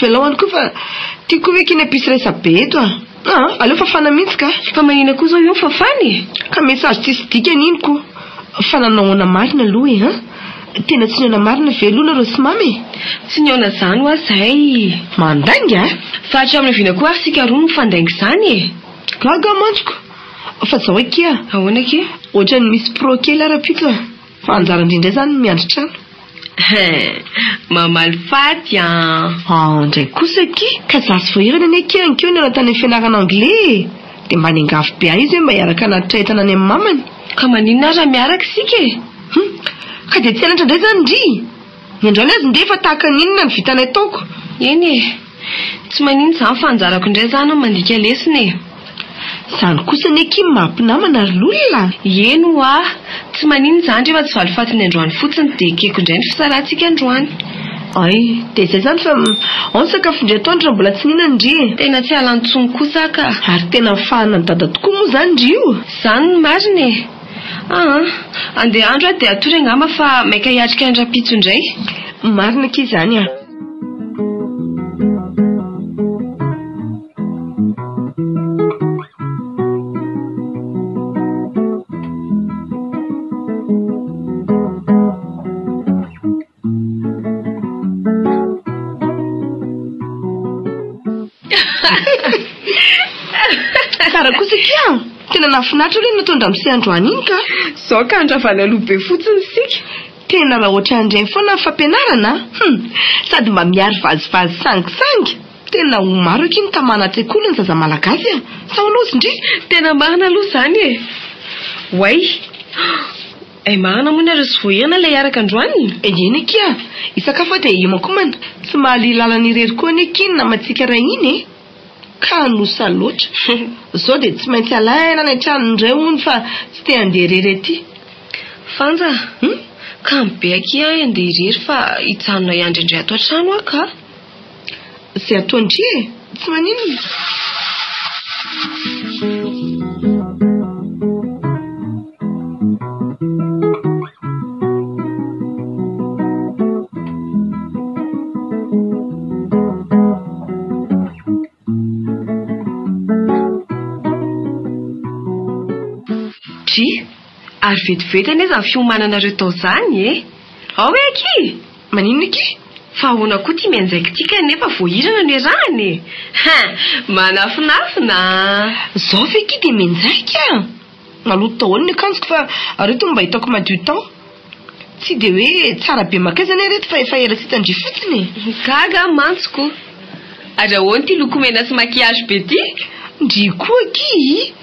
Velohany koa fa tiako hoe kiny episy resabe eto a. Aleo fafana mihitsy ka. Fa manina koa zao io fafany. Ka message tsisy dika niniko. Fa nanaona marina aloha tena tsy niona marina velona ro sy mamy. Tsy niona zany hoa zay. Mandainga fa hatramin'ny vina koa ary sika roa mifandaingy zany e. Gaga mantsiko. Fa zao ekia. Ahoana ke? Ohatrany misy pro kely ara-pito a. Fa anjara indrindray zany miandry trano. Mamaly faty ndray kosa ki ka zasy voahirana any akia ankeo ny anatany fianarana anglais. Dia mba niangafy be izy hoe mba hiaraka anaty entana any amin'ny mamany. Ka maninona ary miaraka sika e? Ka dia tsy elatra indray zany ndry. Nindrony azy ndray fa tahaka ninona ny vitana ataoko. Eny e. Tsy maninona zany fa anjarako indray zany mandika lesina e. Zany kosa ny aky mampinamana ry lolona. Eno tsy maninona zany rehefa tsy valifaty ny androany fotsiny dia keko indray ny fisarahantsika androany. Dia izay zany fa ao ny sakafo indray atoandro raha mbola tsy nihinana ndry. Tena tsy halantsony kosa ka. Ary tena fahana ny dada tokoa moa zany ndry io. Zany ny marina e. Andeha andro dia atory angamba fa maika hiatrika ny rapitso indray. Marina ki zany a. Kara kosa kia. Tena nafinatra hoe natondra amin'ny androany iny ka. Zao ka andravana aloha be fotsiny sika. Tena raha ohatra andray foana fampianarana. Sady mba miary vazivazy sangisangy. Tena ho maro eky ny tamana an-tsekoly ny zaza malagasy a. Sa onozy ndry. Tena marina aloha zany e. Way. Marina moa ny ary sy voahirana ilay araka androany. Eny kia. Isakafa dia imakomana. Tsy mahali lalana irery koa ny eky na matsika raha iny e. Ka nosa loatra. Zao dia tsy maintsy alaina ny trano indray hony fa tsy te handeha irery ety. Fanja. Ka mibe aky andeha irery fa hitsanona iandry indray ato an-trano ka. Zay atao ndry e. Tsy maninona. Ary vetivety aneza ny fiomananareo tao zany e. Ao eky. Maninona eky? Fa ahoana koa ty mianjaika tika nefa voahirana ny rany e. Manafinafina. Zao ve ky dia mianjaika. Maloto daholo ny akanjoko fa areto mba hitako madio tao. Tsy dia hoe tsara be makaizana reto fa efa ela sitandry fotsiny. Gaga mantsoko. Ary ahoana ty lokomena sy maquillage be ty? Ndry koa ky.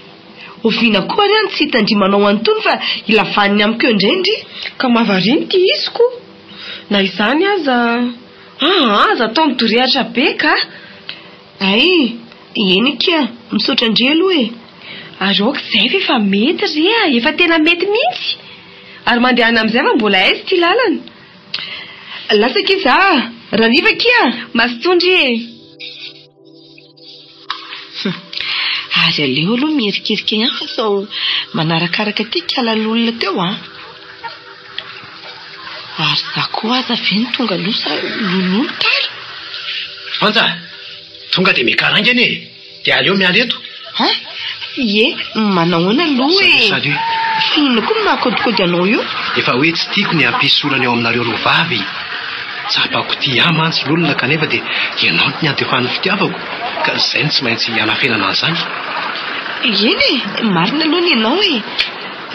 Ovina koa riany tsy hitandry manao antony fa ilafaniny amiko eo indray ndry. Ka mavariny ty isiko. Na izany aza. Aza tao midorehatra be ka. Eny kia. Misaotra indray aloha e. Ary oka izay efa mety rea. Efa tena mety mihitsy. Ary mandehana amin'izay fa mbola aizy ty lalana. Lasa kiza. Rariva kia. Masitondry e. Ary aleo aloha mierikirika ihany fa sao manarakaraka ty kalalolona teo Ary za koa aza ve ny tonga losa lololo talo. Fanja, tonga dia mikarangana e. Dia aleo miala eto. Manahoana aloha e. Salut. Fihinana koa mahakodikody anao io. Efa hoe tsy tiako ny ampisolana eo aminareo roa vavy. Tsapako ty mantsy lolona kanefa dia ianao ny antefan'ny fitiavako. Ka izay ny tsy maintsy hanafenana an'izany. Marina aloha ny ianao e.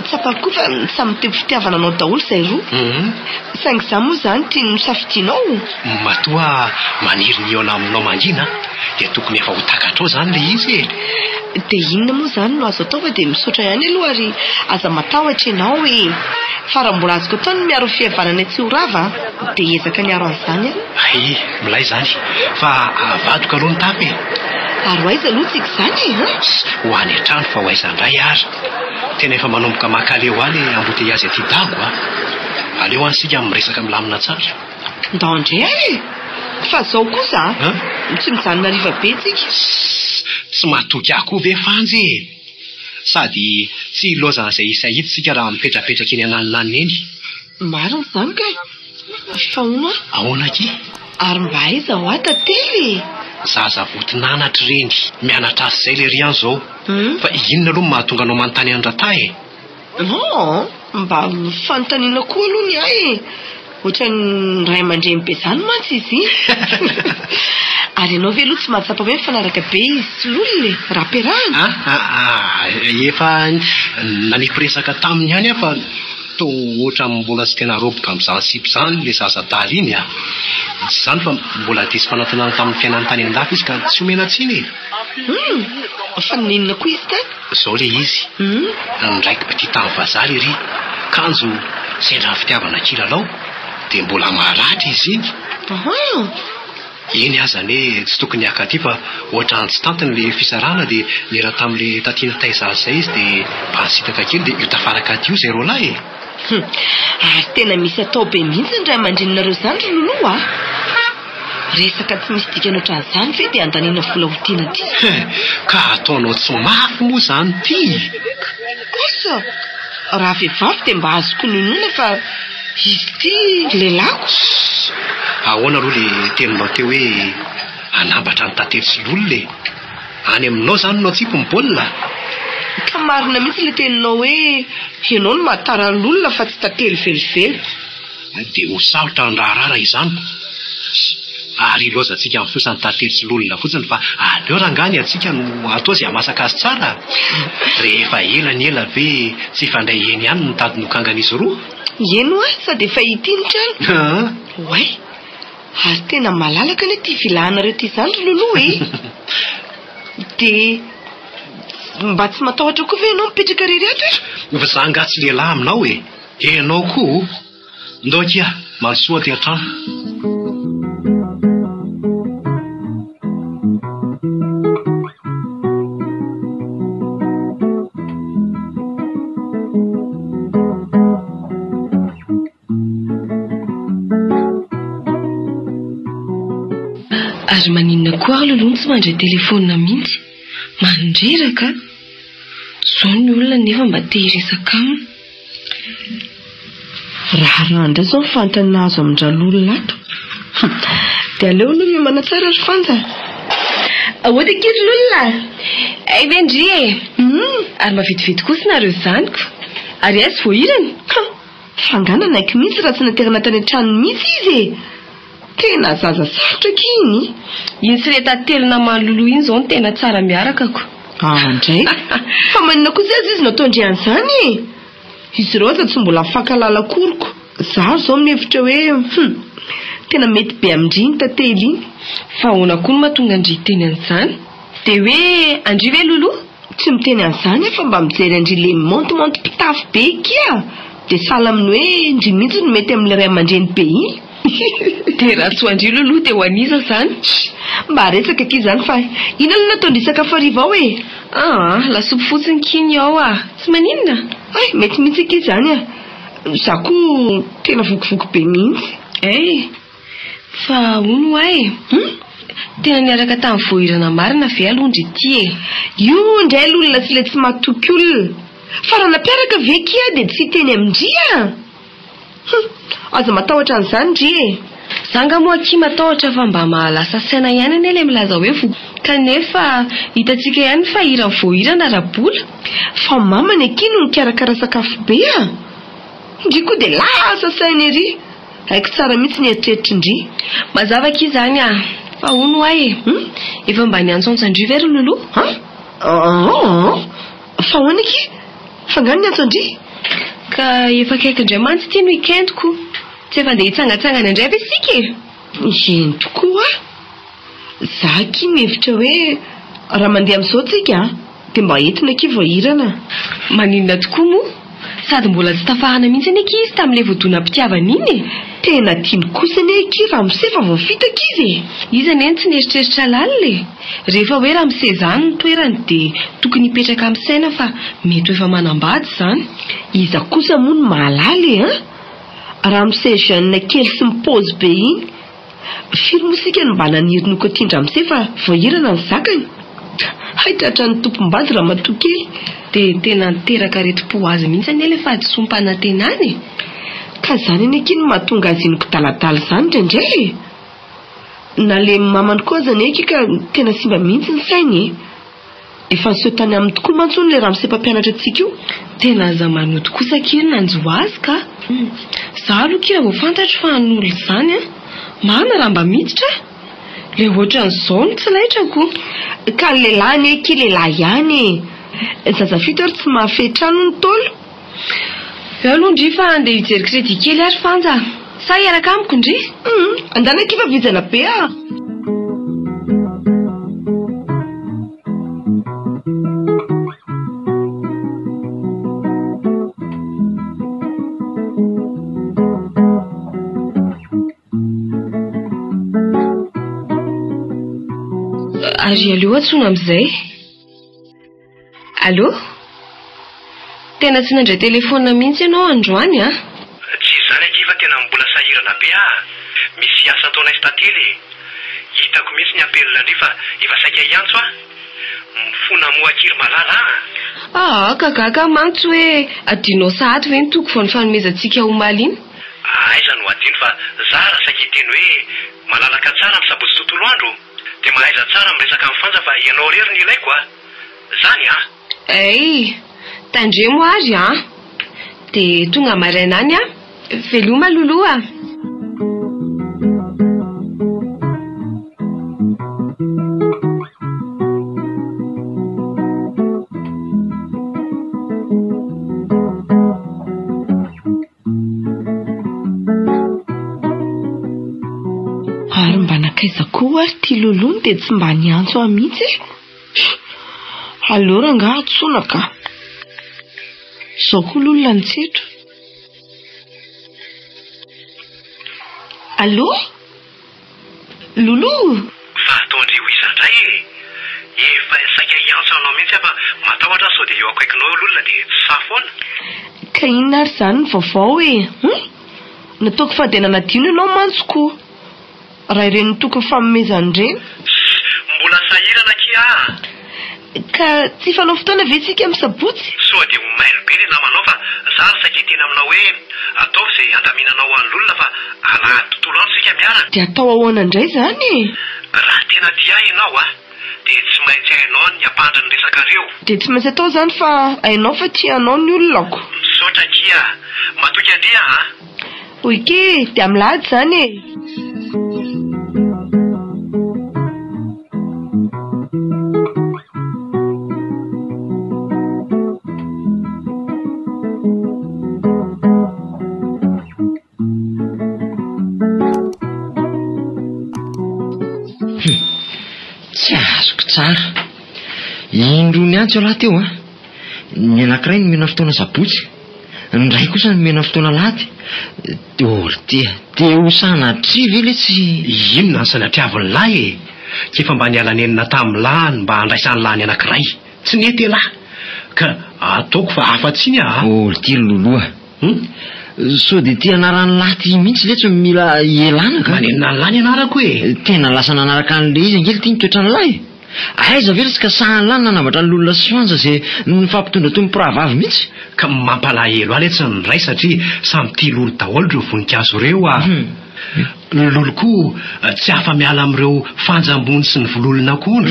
Tsapako fa samy teo fitiavana anao daholo izay roa. Saingy izany moa zany tiany nosafidianao. Matoa maniry ny eona aminao mangina dia tokony efa ho takatra ao zany le izy e. Dia inona moa zany no azo atao fa dia misaotra ihany aloha ary aza matahotra ianao e. Fa raha mbola azoko atao ny miaro fihavanana tsy ho rava dia ezaka niaro an'izany milay zany fa avadoka aloha ny tapy e. Ary hoaiza aloha tsika zany ho any an-trano fa ho aiza indray ary. Tena efa manomboka makaleo any amboteiazy aty dago aleo ansika miresaka milamina tsara. Ndao indray fa zao kosa tsy mijanona riva be tsika. Tsy matoky aho koa ve fanjy sady tsy lozan'izay isahitsika raha mipetrapetraka eny ananonany eny. Marina zany ka fahoana ahoana ki ary mba aiza ho atately zaza votinanatra reny mianatra azy izay le ry any zao fa inona aloha mahatonga anao manontany andrata e? Non, mba fanontaniana koa aloha ny ahy ohatran'ny ray aman-dreny be zany mantsy izy ary ianao ve aloha tsy mahatsapa hoe mifanaraka be izy sy lolona raha-piarahana efa nanipiresaka taminy ihany aho fa to ohatra mbola tsy tena roboka amin'izany sipy zany le zazadaly iny tsy izany fa mbola diso fanantenana tamin'ny fiainany tany an-dafy izy ka tsy omena tsiny fa ninona koa izy tany zao le izy ndraiky petit tamin'ny vazaha ry kanjo sendra fitiavana kilalao dia mbola maratra izy iny eny azany hoe tsy tokony hakaty fa ohatra ny tsy tantiny le fisarana dia nera tamin'le tatiana taizazy izay izy dia mpansitaka kely dia io tafaraka ty io zay roa lahy ary tena misy atao be mihitsy ny ray aman-dreninareo zany ry loloa resaka tsy misy dikany ohatran'izany ve dia andaniana vola hotiana ty ka ataonao tsy mafy moa zany ty asa raha vehivavy dia mba azoko nonona fa izy ty lelako ahoana aloha le teninao teo hoe anambatra ny tately sy lolo le any aminao zany nao tsipy mibaolina ka marina mihitsy le teninao hoe ianao no mahatara ny lolona fa tsy tately velively dia ho sarotra ny raharara izany ary lozatsika amin'ny fiosany tately sy lolona fotsiny fa aleo rangany atsika no atao izay hamasaka azy tsara rehefa ela ny ela ve tsy fandray eny ihany no tady nokangan'izy roa eno a sady efa hitiny trano oay ary tena malalaka ny ty vilahanareo ty zany ry loloa dia mba tsy matahotra koa ve ianao mipetraka rery ato fa za nga tsy lehilahy aminao enao koa ndao kia malsoa ty an-trano ary maninona koa aho lolony tsy mandray telefonina mihitsy mandreraka zao ny olona nefa mba tehiresaka aminy raha randra zao mifantana azo amin-dralolona ato dia aleo aloha miomana tsara ry fanja ahoana kely lolona ay vendry ary mavitivity kosa nareo zaniko ary azy voahirana fanganana aiky mihitsy raha tsy naterana tany an-tranony mihitsy izy tena zaza sarotra kiny iny sy reta telona malolo iny zao ny tena tsara miarakako andray fa manina kosa azy izy nataondrian'izany izy ireo aza tsy mbola mifankalala koroko zaho zao mihevitra hoe tena mety be amindriny tately iny fa ahoana koa no mahatonga andry teny an'izany dia hoe andry ve lolo tsy miteny an'izany fa mba mijery andry le montemonte pitafy be kia dia sahala aminy hoe indry mihitsy no mety amin'ilay ray aman-dreny be iny dia raha tsy ho andry lolo dia ho aniza zany mba resaka ki zany fa ina aloha nataondrisaka fariva ao lasopy fotsiny kiny ao tsy maninona mety mihitsy ki zany za koa tena vokovoko be mihitsy fa ono tena niaraka tamin'ny voahirana marina ve alondry ty io ndray lolona tsy le tsy matoky olona fa raha nampiaraka ve kia dia tsy teny amindria aza matahotra an'izany ndry zanga moa ki matahotra fa mba mahalasa saina ihany ane ilay milaza hoe kanefa hitantsika ihany fa irany voahirana rabola fa mamany aky no mikarakara sakafo be ndry koa dia lasa saina ery haiko tsara mihitsy ny eritreritry ndry mazava ki zany fa ono efa mba niantsontsandry very lolo fa hoana ki fangano ny antsondry ka efa kaikindray mantsy ty no ikentiko tsy efa ndeha hitsangatsangana indray fa isika eny tokoa za ki mihevitra hoe raha mandeha amin'izao tsika dia mba entina ki voahirana maninona tokoa moa sady mbola tsy tafahana mihitsy ane ki izy tamin'ilay voadona-pitiavana iny tena tiany kosa ane ki raha mise fa voafitaka izy izy ane tsy nieritreritra lalina rehefa hoe raha mise zany ny toerany dia tokony hipetraka amin'ny saina fa mety ho efa manambady zany iza kosa moa no mahalaly raha mise jeune kely sy mipozy be iny firy mosika no mba naniry noko atindra mise fa voahirana ny zakany Haitratra ny tompom-bady raha matokely. Dia tena niteraka retim-po azy mihitsy any ilay fahadisom-pana tenany. Ka zany eny eky no mahatonga azy iny kodaladala zany indraindray. Na le mamany koa zany eky ka tena simba mihitsy ny sainy. Efa niseho tany aminy tokoa mantsony le raha misepa-pianatra antsika io. Tena aza manoto kosa kely nanjo azy ka. Zaho aloha kira vao fantatro fa n'olo izany marina raha mba miditra. Le ohatran'izao no tsy laitrako. Ka ny lehilahy neky lehilahy ihany. Zazafito ary tsy mahafetrano ny tolo. Eo aloha ndry fa andeha hijery crédit kely ary fanja. Sa hiaraka amiko ndry? Andana kiva vizana be ah. Ary aleo atsona amin'izay. Allô? Tena tsy nandray telefona mihitsy ianao androany a? Tsy izany akiva tena mbola sahirana be misy asa ataona istately. Hitako mihitsy ny apelona ndry fa efa saika iantso mifona moakiry malala. Kagaka mantso hoe adinao sahady ve nitoko vao ny fanomezantsika omaly iny? Aiza no adino fa zara saika teny hoe malalaka tsara amin'ny sabotsy tontolo andro. Dia mahaiza tsara miresaka amin'ny fanja fa ianao rery ny ilaiko zany tandremo ary dia tonga maraina any veloma loloa. Ary mba nakaiza koa ary tia lolony dia tsy mba niantso ahy mihitsy. Aleo ranga atsonaka. Zao koa lolona nitsetro. Allô? Lolo? Fa ataondry ho izandray efa saika iantso anao mihitsy fa matahotra sao dia eo akaikinao lolona dia tsy safoana. Ka inona ary zany ny vaovao nataoko fahadenana dino ianao mantsoko. Raha ireny tokony famomezana ireny. Mbola sahirana kia. Ka tsy fanao fotoana ve tsika misabotsy? Sao dia mailo be ny namanao fa zary saketena aminao hoe atao izay andaminanao ho an'olona fa alahady tontolo andro sika miaraka. Dia atao ahoana indray zany? Raha tena tia ianao dia tsy maintsy hainao ny ampandra ny resakareo. Dia tsy maintsy atao zany fa hainao fa tianao ny olonako. Misaotra kia, matoky andria Oike, dia milady zany Tsy azoko tsara. Indro ny antso lahy teo ny anankiray ny mena fotoana sabotsy, ny ray kosa ny mena fotoana lahady. Dia sanatria ve le tsy inona ny sanatriaviny lahy kefa mba niala nenina tamin'ny lahy mba handraisany lahy ny anankiray tsy nety lahy ka ataoko fa afa-tsiny ty loloha. So dia ty anaran'ny lahy ty mihitsy le tsy mila elana ka. Manenina ny lahy ny anarako tena lasa nanaraka an'le izy angely ty nitoetra ny lahy. Aiza ve tsy ka sahany lahy nanambatra ny lolona sy fanja izay nifampitondra toy mpiravavy mihitsy. Ka mampalahelo ahy le tsy ny ray satria samy tia lolo daholo ireo voninkazo ireo lolo koa tsy hafa miala amin'ireo fanjambony sy ny vololona koa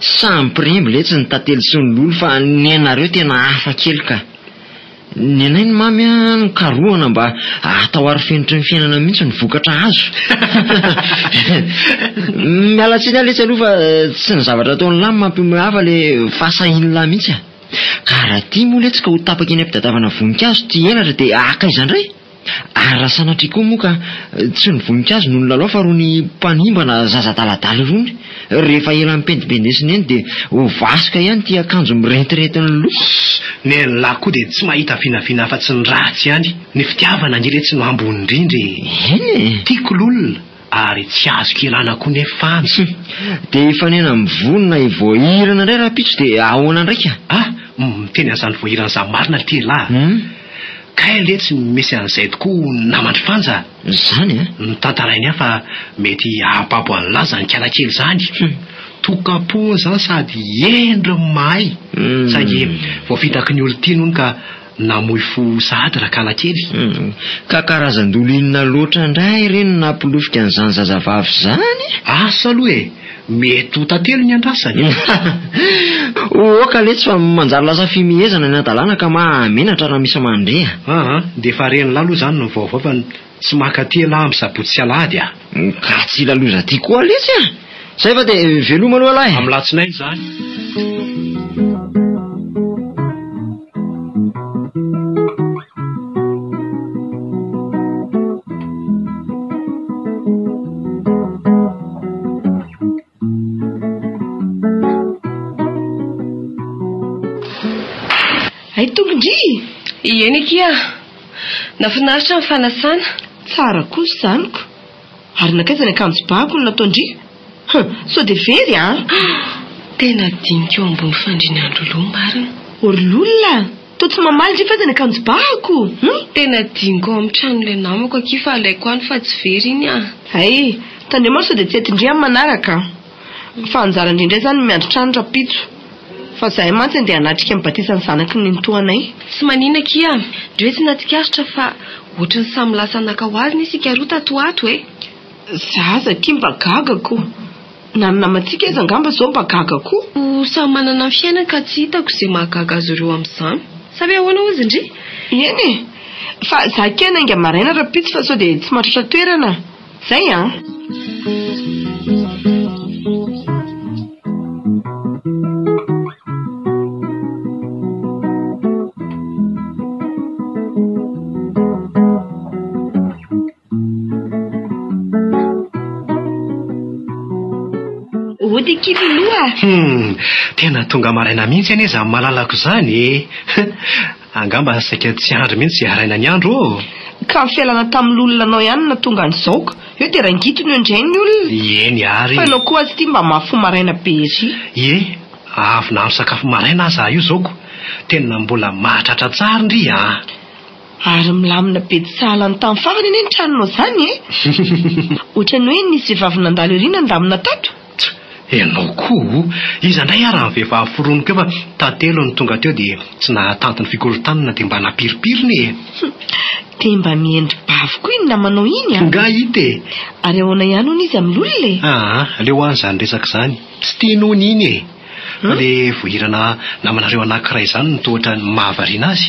samy piremby le tsy ny tantely sy ny lolo fa ny anareo tena hafa kely ka. Ny anay ny mamy nikarohana mba atao ary fenitry ny fiainana mihitsy ny vokatra azo. Miala tsiny ahy letsy aloha fa tsy ny zavatra ataon'ny lahy mampihafa le fahasahiny lahy mihitsy ka raha tia moa letsika ho tapaka eny am-pitadiavana voninkazo ty elatra dia akaiza indray. Ary raha sanatria koa moa ka tsy ny voninkazo noho ny lalao fa roa ny mpanimbana zaza-daladala irony. Rehefa ela mipendipendesina eny dia ho vasika ihany ty akanjo mirentirentiny loha. Ny lahy koa dia tsy mahita finafina afa-tsy ny ratsy ihany. Ny fitiavana angely tsy no ambony indrindry. Tiako lolona ary tsy azo kelana koa ny fanjo. Dia efa nena mivonona voahirana indray raha pitso dia ahoana ndraika? Miteny an'izany voahirana marina ty lahy. Ka le tsy misy an'izay tokoa namandry fanja zany ny tantarainy fa mety apapo an'laza ny kialakely zany. tokapony zany sady endry may sady vao fitaky ny olo tia nono ka namoy fo sady rakala kely ka karazan-dolo inona loatra indray reny nampilofika an'izany zazavavy zany asa aloha mety ho tantelo ny andrasany oka letsy fa manjary lasa fimihezana ny adalana ka mahamenatra raha misy mandreha dia fa reny laloha zany no vaovao fa tsy makatela amin'ny sabotsy sy alahady ka tsy laloza ty koa letsy zay fa dia veloma aloha lahy amin'ny latsinay zany ay tongondry eny kia nafinaritra ny fanasana tsara kosa zaniko ary nakaizany akanjo bako ny nataondry so de very tena dinika eo ambony fandriniandro loha marina orololona to tsy mamaly ndry fazany akanjo bako tena dinika ao amin'ny tranon'ilay namako akifa alaiko any fa tsy very iny ay tandremaro so de tsy etindry amin'ny manaraka fa anjara indrindray zany miandro trano rapitso fa zahay mantsy andeha hanatrika mibatisa ny zanaky ny nitoanay tsy manina kia ndre hoe tsy natikaritra fa ohatrany samy lasa nakao azy ny isika roa tato ato zaza tia mba gagako namantsika izy angamba zao mba gagako samy manana ny fiainana ka tsy hitako izay mahagaga azy ireo amin'izany saby ahoana ozy indry eny fa za kena inga maraina rapitsy fa sao de tsy matratra toerana zay ody kiloloa tena tonga maraina mihitsy ane za malalako zany angamba saika tsy andro mihitsy haraina ny andro ka fialana tamin'olona anao ihany na tonga nyzaoko eo dia rangitony eo indray ny olona eny ary fa anao koa azy tia mba mafo maraina be ry avy naharo sakafo maraina za io zaoko tena mbola mahatratra tsara ndry ary milamina be tsala ny tamin'ny farany eny ny tranonao zany ohatrany hoe nisy vehivavy nandalo erina andamina tato enao koa izy andray ary ny vehivavy foroniko eo fa tantelo ny tonga teo dia tsy nahatanty ny fikorotanana dia mba napiripiriny dia mba miendry bavy koa iny namanao iny nga hita ary ahoana ihany hony izy amin'olona leo hoany zany resaka zany tsy tianony iny fa le vohirana namanareo anankiray zany nitohatra ny mahavariana azy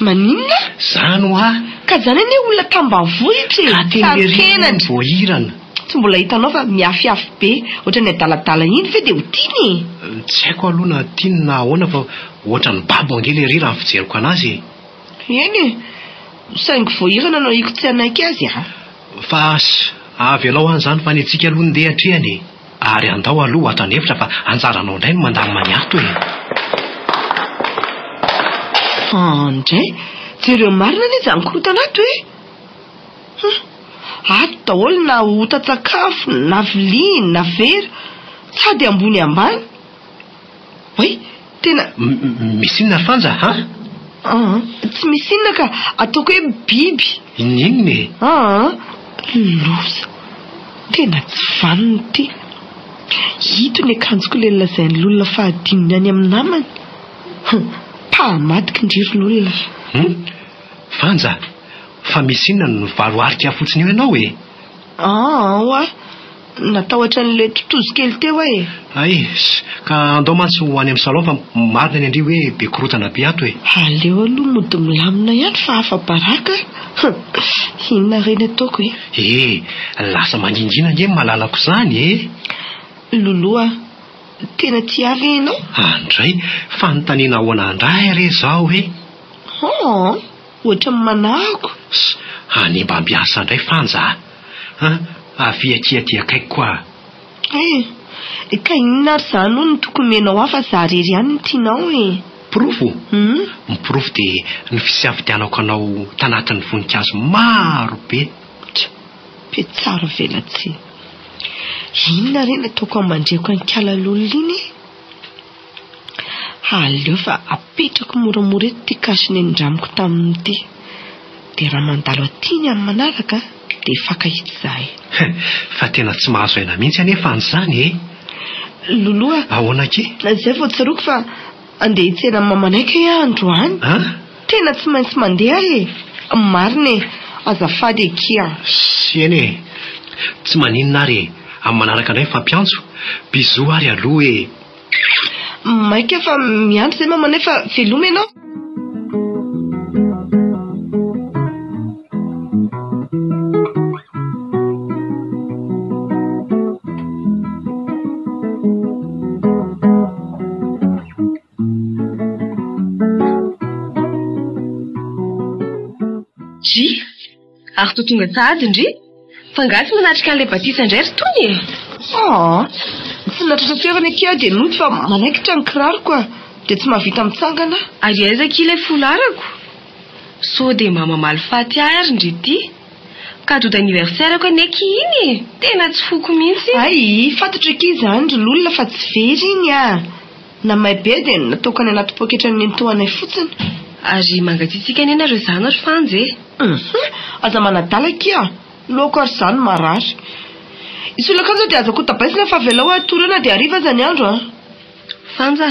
maninona zany ho ka zany ane olona tambavohitra vohirana tsy mbola hitanao fa miafiafy be ohatrany adaladala iny fe dia ho tiany tsy haiko aloha na tiany na ahoana fa ohatrany babo angely ery raha ny fijeriko anazy eny saingy vohirana anao iko tsy anaiky azy fa avy alao any zany fa ny antsika aloha ndeha atrehany ary andao aloha atranevitra fa anjaranao indray no mandamy maniato ndray jereo marina ny zany korotanato ato daholo na ota-tsakafo na vilia na vera sady ambony ambany oe tena misy inona fanja tsy misy inona ka ataoko hoe biby ininony loza tena tsy vaniny ty hito ny akanjoko le lazainy lolona fahadiminy any amin'ny namany pahamadiky ndriryn'olona fanja fa misy inona no varoarika fotsiny eo ianao natao ohatran'le totozo kely teo ay ka andao mantsy ho any amin'ny salon fa marina ny andri hoe be korotana be ato aleo aloha mody milamina ihany fa hafa-baraka inona reny ataoko lasa manginjina nge malalako zany loloa tena ty avy ianao andray fanontaniana ahoana andray re zao ohatra manahako any mba mbiasa indray fanja afiakiatiakaiko koa ka inona ary zany ho ny tokomenao afa za rery ihany ny tianao pirofo miprofo dia ny fisiavidianako anao tanatin'ny voninkazo maro be tsara velatsy inona reny ataoko ambandreko ankalalolona iny aleo fa apetrako moramora eto ty kasiny nydramiko tamin'ity dia raha mandalo atiany amin'ny manaraka dia fakahitsy zahay fa tena tsy mahazo aina mihitsy anefa an'izany Loloa. Ahoana ke? Zay vao tsaroako fa andeha hitsena mamanaiky androany. Tena tsy maintsy mandeha marina azafady ekia. Sieny tsy maninona ary amin'ny manaraka anay fampiantso bizo ary aloha maika fa miandro zay mamanay fa veloma ianao. Ary to tonga tady ndry fa ngatsy manatrika an'ilay batisa indray ry tony tsy natratra toerana kia dia noty fa manaikitra ny kiraroko dia tsy mahavita mitsangana. Ary aizaka ilay folarako so dia mamamaly faty ary ndry ty cadeau d'anniversaire-ko aneky iny tena tsy foko mihitsy. Ay fantatra ki izany ry lolona fa tsy very iny na may be dia nataoko any anaty poketra ny nentoanay fotsiny. Ary mangatsitsika any ianareo izany ary fanjy aza manadala kia loko ary izany marary. Isolaka an'izao dia azako tabaisina fa velao atorana dia hariva aza ny andro Fanja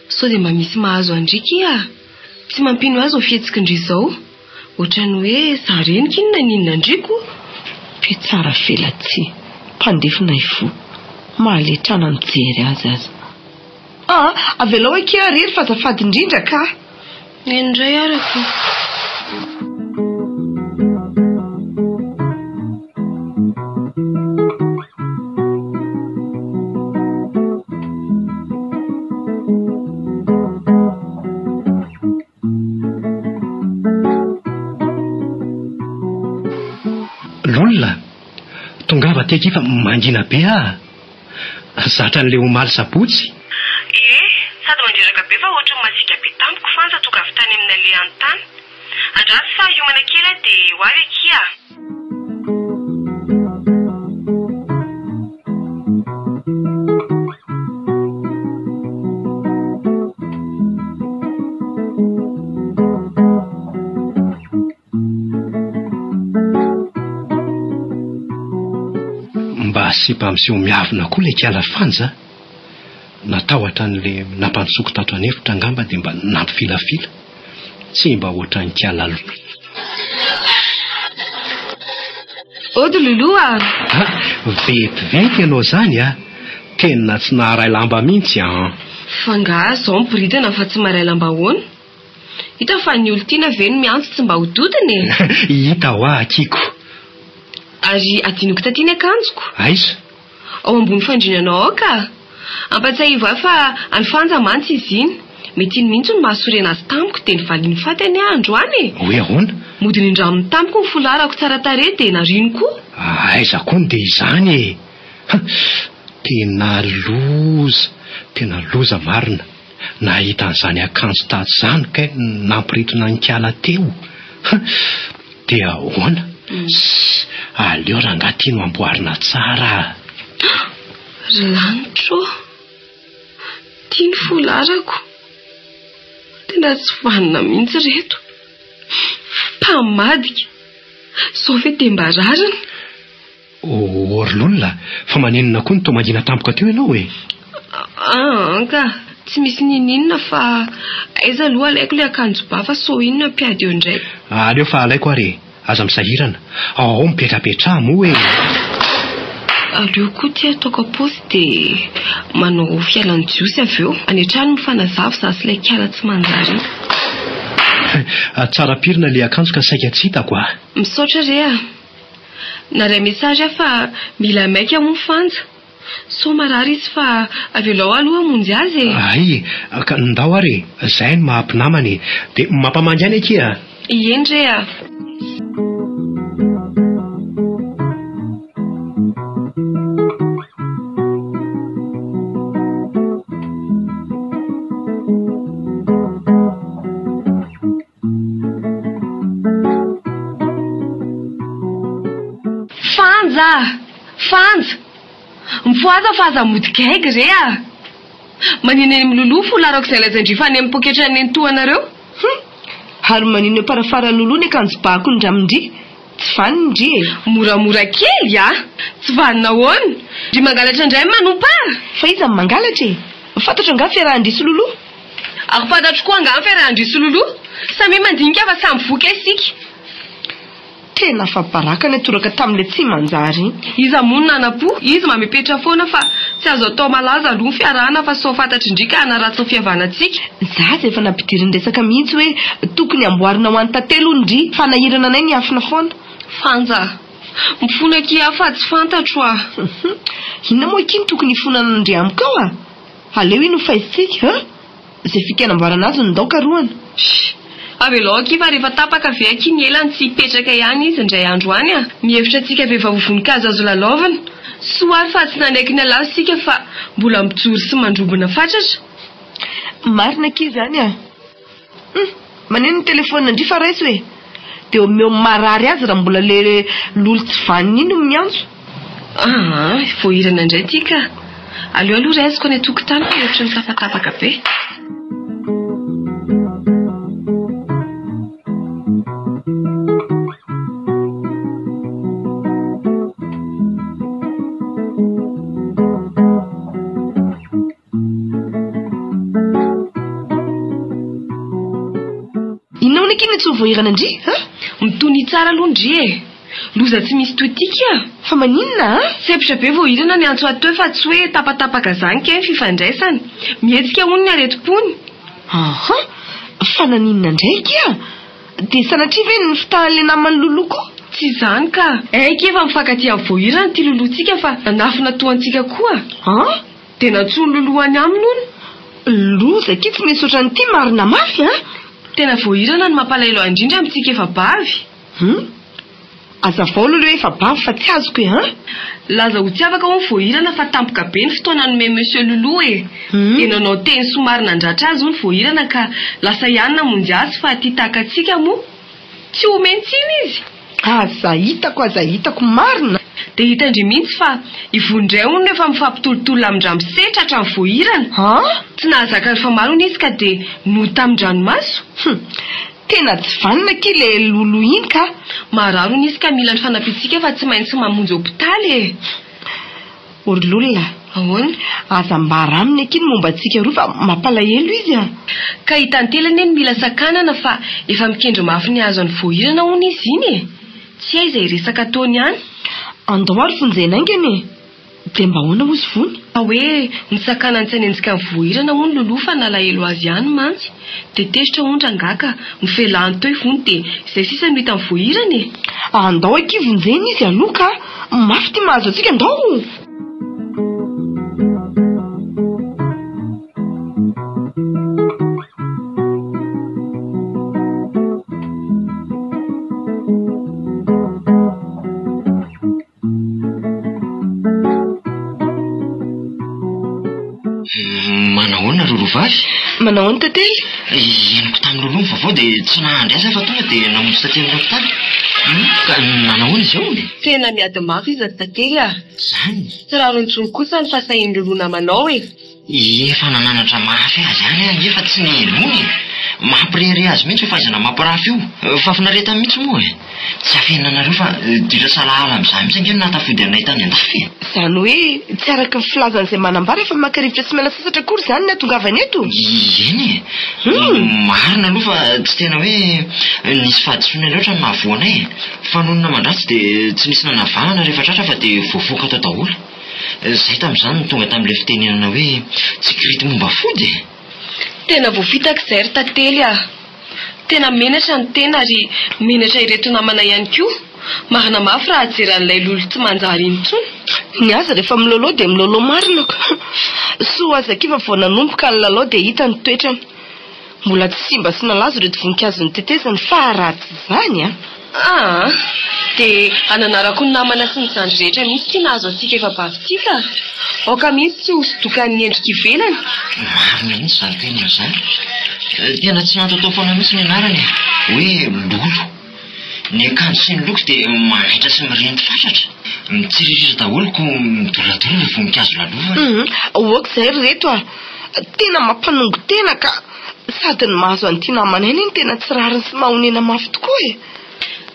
so dia mba misy mahazo andriky tsy mampino azy ho fihetsiky indry izao ohatrany hoe sarenika inona ninona andriko be tsara vela tsy mpandefinay fo mahaletrana mijery azy avelao kia rery fa azafady indrindra ka indray arako. Lolona tongava teky fa mangina be zatra an'ilay omaly sabotsy. Sady mandreraka be fa ohatrany masika be tamiko fanja toka avy tany amin'ny ale antany andrasy fa hiomana kely dia ho avy akia. Mba sipa amseho miavina koa ilay kiala fanja natahotra an'ilay nampandrotsoko tato anefitra angamba dia mba nampifilafila tsy mba ohatran'ny kiala Ody Loloa vetivety ianao zany tena tsy naharay lamba mihitsy fa nga zao miboridana fa tsy maray lamba hoana hita fa ny olo-tiana ve no miantso tsy mba ho dodiny hita akiko. Ary adinoko taty ny akanjoko aiza ao ambony fandrinanao ka ampatsahivy fa anyfanja mantsy izy iny mety iny mihitsy no mahasorena azy tamiko dia nivaliany faty any andro any hoe ahoana modiny indraminy tamiko ny folarako tsara tare dia narino koa aiza koa dia izany tena loza marina nahita an'izany akanjo tato izany kay nampiritona ny kiala teo dia ahoana aleo raha angaty no amboarina tsara lanitro tia ny folarako tena tsy vanina mihitsy reto mpamadika sao ve dia mba rarina Orlolona fa maninona koa ny tomandina tampoka teo ianao ka tsy misy ninina fa aiza aloha alaiko ilay akanjo ba fa sao iny no ampiady eo indray aleo fa alaiko ary aza misahirana ao mipetrapetraha moa aleo koa ty ataoko aposy dia manao fialan'ny jiosy avy eo anetrany mifanazavy za sy ilay kiala tsy manjary tsara pirina ilay akanjo ka saika tsy hitako misaotra re naray mesazy fa mila maika mo fanja so marary izy fa avelao aloha monjy azy ay ka ndao ary zay no mahampinamany dia mampamangy any akia eny re Fanja mifoaza fa aza modikaiky re manina eny miloloha folarako izay lazaindry fa any amin'ny poketra ny nentoanareo ary manina parafara loloha ny akanjo bakony ndramindry tsy vaniny ndry moramora kely tsy vanina hoana Ry mangalatra indray manompa. Fa iza mangalatra e? Fantatra nga fiarahandrisy loloha? Ako fantatro koa nga fiarahandrisy loloha. Samy mandinika fa samy voka isika. Tena fa baraka ny toraka tamin'ilay tsy manjary. Iza monina anapo, izy mamepetra foana fa tsy azo atao malaza aloha ny fiarahana fa sao fantatry indrika hanaratsy ny fihavanantsika. Za efa nampidirin-desaka mihitsy hoe tokony amboarina ho an'ny tantely ondry fa nahirana anay ny afina foana. Fanja, mifona ki afa tsy fantatro ah. Inona moa kiny tokony hifonana ndry amiko ao ah? Aleo ino fahisitsika, zay fikenamboarana azy nindaoka roana. Avelao kifa rehefa tapaka ve akiny elany tsy hipetraka ihany izy indray andro any ah. Mihevitra tsika vehivavy voninkazo azo lalaovana. Soary fa tsy nanaiky ny alazy sika fa mbola mijoro sy mandrobona fatratra. Marina ki zany ah. Maneno ny telefona ndry fa raisy hoe dia omeo marary azy raha mbola le lolo tsy vaniny iny miantso. Voahirana indray tika. Aleo aloha raiziko any tokotany hevitra ny tapatapaka be. Inona kiny tsy voahirana ndry? Mitony tsara aloha ndry e. Loza tsy misy toetika. Fa maninona Sepitra be voahirana ny antso atao fa tsy hoe tapatapaka zany ke fifandraisana. Mihetsika hono ny aretim-pony. Fa naninona ndraiky ah? Dia sanatria ve ny fitahan'ilay namany loloko? Tsy zany ka. Efa mifankaty amin'ny voahirana ty lolotsika fa nafina toantsika koa. Dia natsoa loloany aminy hono. Loza ki tsy misaotra n'ity marina mafy ah? Tena voahirana ny mampalahelo indrindra amintsika efa bavy. Azavao lolo efa bavy fa tsy azoko e Laza ho tsy afaka ho voahirana fa tampoka be ny fotoana nome Monsieur Loulou e. Dia nanao teny somary nandratra azy ho ny voahirana ka lasa ihany namonjy azy fa tia takatsika moa. Tsy homentsiny izy. Aza hitako marina. Dia hitandry mihitsy fa ivondray hono efa mifampitolotolo amin-dranomasety hatramin'ny voahirana. Tsy nahazaka ny famarony izy ka dia nota amin-dranomaso. Tena tsy vanina ki le lolo iny ka. Mararo izy ka mila ny fanampitsika fa tsy maintsy mamonjy hopitaly e. Orololona. Ahoana? Aza mbara aminy akiny momba antsika roa fa mampalahelo izy ah. Ka hitantelany eny mila sakanana fa efa mikendry mafy ny azo ny voahirana hono izy iny e. Tsy hay izay resaka ataony ihany. Andao ary fonjena aingany e. Dia mba ahoana ozy vony? Hoe ny sakanany tsy hanenjika ny voahirana hono loloha fa nalahelo azy ihany mantsy. Dia tezitra ondra ngaka mifelany teo ivony dia izay sisa no hita ny voahirana e. Andao aky vonjena izy aloha ka. Mafy ty mahazo antsika andao. Manahoana rorovavy? Manahoana tantely? Eniko tamin'ny loloha ny vaovao dia tsy nahandresa fa tonga dia namonjy tately l'hôpital. Ka manahoana izy ao? Tena miady mafy izy tantely ah. Zany? Tsy raro intsony kosa ny fasahin'ny loloha namanao e. Efa nananatra mafy azy ihany efa tsy nilony. Mampirehire azy mihitsy fahaizana mampirafy io. Fa finaretany mihitsy moa e. Tsy afenanareo fa dira salahala amin'izany mihitsy angeny natafody anay tany an-dafy. Zany hoe tsy araka ny filazan'izay manambara fa maka-rivotra tsy mila sasatra akory zany ny atongavany eto. Eny e. Marina aloha fa tsy tena hoe nisy fahadisoana loatra ny nahavoanay. Fa noho ny namandratsy dia tsy nisy nanavahana rehefa tratra fa dia voavoaka tao daholo. Zay tamin'izany tonga tamin'ilay fitenenana hoe tsy kirity momba fody. Tena voafitaka izay ry tantely ah. Tena menatra ny tena ary menatra ireto namana ihany koa. Marina mafy raha jeran'ilay lolo tsy manjary intsony. Ny aza rehefa milolo dia milolo marina ka. Soa aza kiva vao nanomboka ny lalao dia hita ny toetrany. Mbola tsy simba sy nalazo reto voninkazo ny tetezany fa raha tsy zany ah. Dia ananarako ny namana sy ny zandry rehetra mihitsy ty nahazo antsika efa bavitsika. Oka mihitsy tsy hosodokany endrika ivelany. Marina mihitsy zany tena zany. Tena tsy natotao foana mihitsy ny anarany hoe lolo. Ny akanjo sy ny loko dia mahitra sy mirindry fatratra. Mitsiriritra daholo ko midoladolo ny voninkazo lalovany. Oaka izay reto ah. Tena mampanongo tena ka sady ny mahazo an'ity namanay iny tena tsy rariny sy mahonena mafy tokoa e.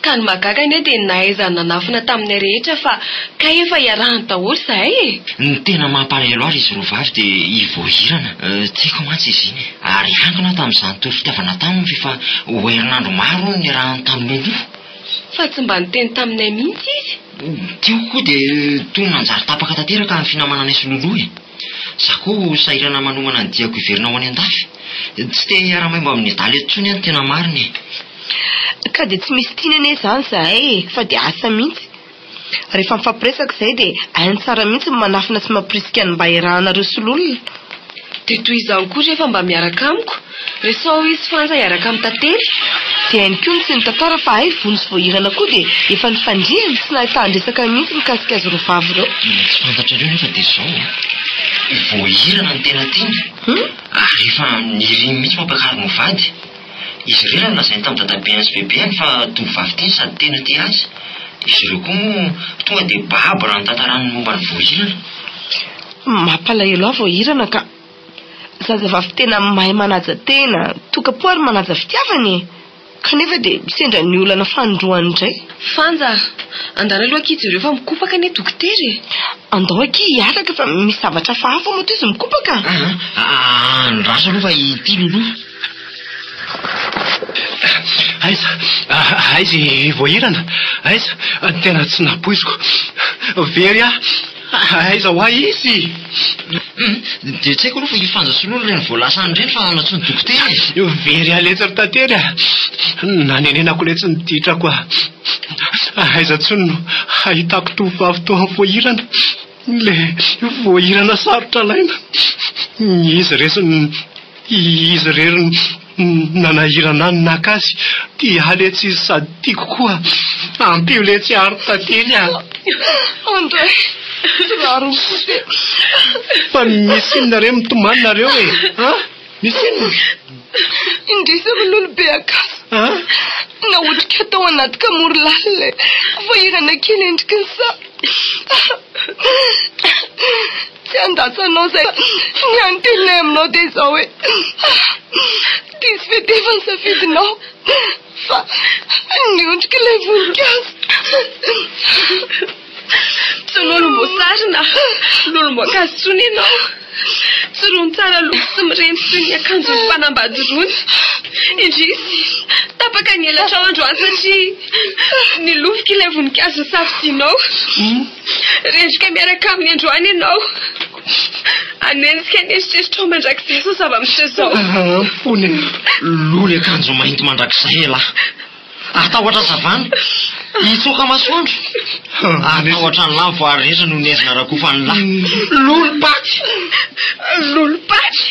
ka ny magaga anie dia nahaizana nanafina taminay rehetra fa ka efa iarahany daholo zahay e. Ny tena mampalahelo azy izy roa vavy dia ivoahirana. Tiako mantsy izy iny. Ary hankina tamin'izany toro fitiavana taminy fa ho herinandro maro ny rahany tamin'olo. Fa tsy mba niteny taminay mihitsy izy. Tiako koa dia toy nanjary tapaka tanteraka ny finamananay sy lolo e. Za koa sahirana manomana ny diako iverina ho any an-dafy. Tsy te hiara-maimbo amin'ny daly etsony any tena mariny. Ka dia tsy misy tiana anie izany zahay fa dia asa mihitsy. Rehefa mifampiresaka izay dia hainy tsara mihitsy manafina sy mampirisika ny mba iarahanareo sy lolona. Dia toy izany koa rehefa mba miaraka amiko. Resao izy Fanja iaraka amin'ny tantely. Dia hainy koa ny sy ny tantara fa hay vony sy voahirana koa dia efa nifandrihany sy nahitandresaka mihitsy mikasika azy roa vavy ireo. Tsy fantatra ireo nefa dia izao. Voahirana ny tena tiany. Ary efa niriny mihitsy mampiakariny ho vady. Izy ireo nolazainy tamin'ny dadabeany sy bebeany fa tovovavy teny sady tena tia azy. Izy ireo koa moa tonga dia babra ny tantarany momba ny voahirana. Mampalahelo aho voahirana ka zazavavy tena mahay manaja tena, toka-po ary manaja fitiavany. Kanefa dia sendra ny olana fandroany indray. Fanja, andana aloha aky ireo fa mikopaka anie dokotera e. Andao aky hiaraka fa misy zavatra fahafa moa toy izy mikopaka. Ndraso aloha fa ity lolo. Aiza voahirana. Aiza tena tsy napoiziko. Very aiza ho ahy izy. Dia tsy haiko aloha fa ifanja sy lolo ireny voalasany ireny fa natsony dokotera e. Very aletsary tantely nanenenako le tsy niditrako. Aiza tsony no ahitako tovovavy toa amin'ny voahirana. Le voahirana sarotra laina. Izy rery nanahirana ny nakazy. Tia aletsy izy sady tiako koa. Ampio le tsy aro tantely Andray, raro kote. Fa misy inonareo mitomanareo e. Misy inona? Indrisako lolo be akasa. Naotrika tao anaty kamory lalina. Voahirana kely endriky ny sa. Tsy andatsanao zay. Ny antenay aminao dia izao hoe tisy fetefa ny safidinao. Fa niondrika ilay voninkazo. Tsy nolombosarina, lolomboankazo tsony ianao. Tsy rony tsara loko sy mireny sy ny akanjo ny mpanambady rony. Indrisy, tapaka ny elatra ao androany satria nilovika ilay voninkazo safitinao. Rendrika miaraka amin'ny androany ianao. Anenjika nieritreritro mandrakizay sao zava-misy izao. Fony lolo akanjo mainty mandrakizay lahy. Atahotra savana. Itsoka masoandro. Atahotra ny lahy voareza no nezina rakofany lahy. Lolo-paty. Lolo-paty.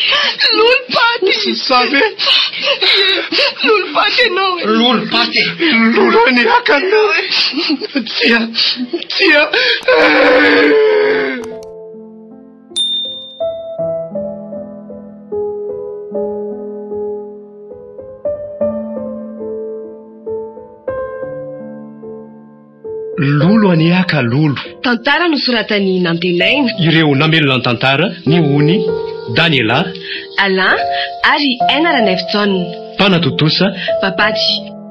Lolo-paty. Sabe? Lolo-paty ianao e. Lolo-paty. Lolo ny akana. Tia. Lolo aniaka lolo. Tantara nosoratany Nandelaina. Ireo namelona ny tantara ny Ony, Daniela, Alain ary Aina Ranevy John. Panatotosa, Papaty.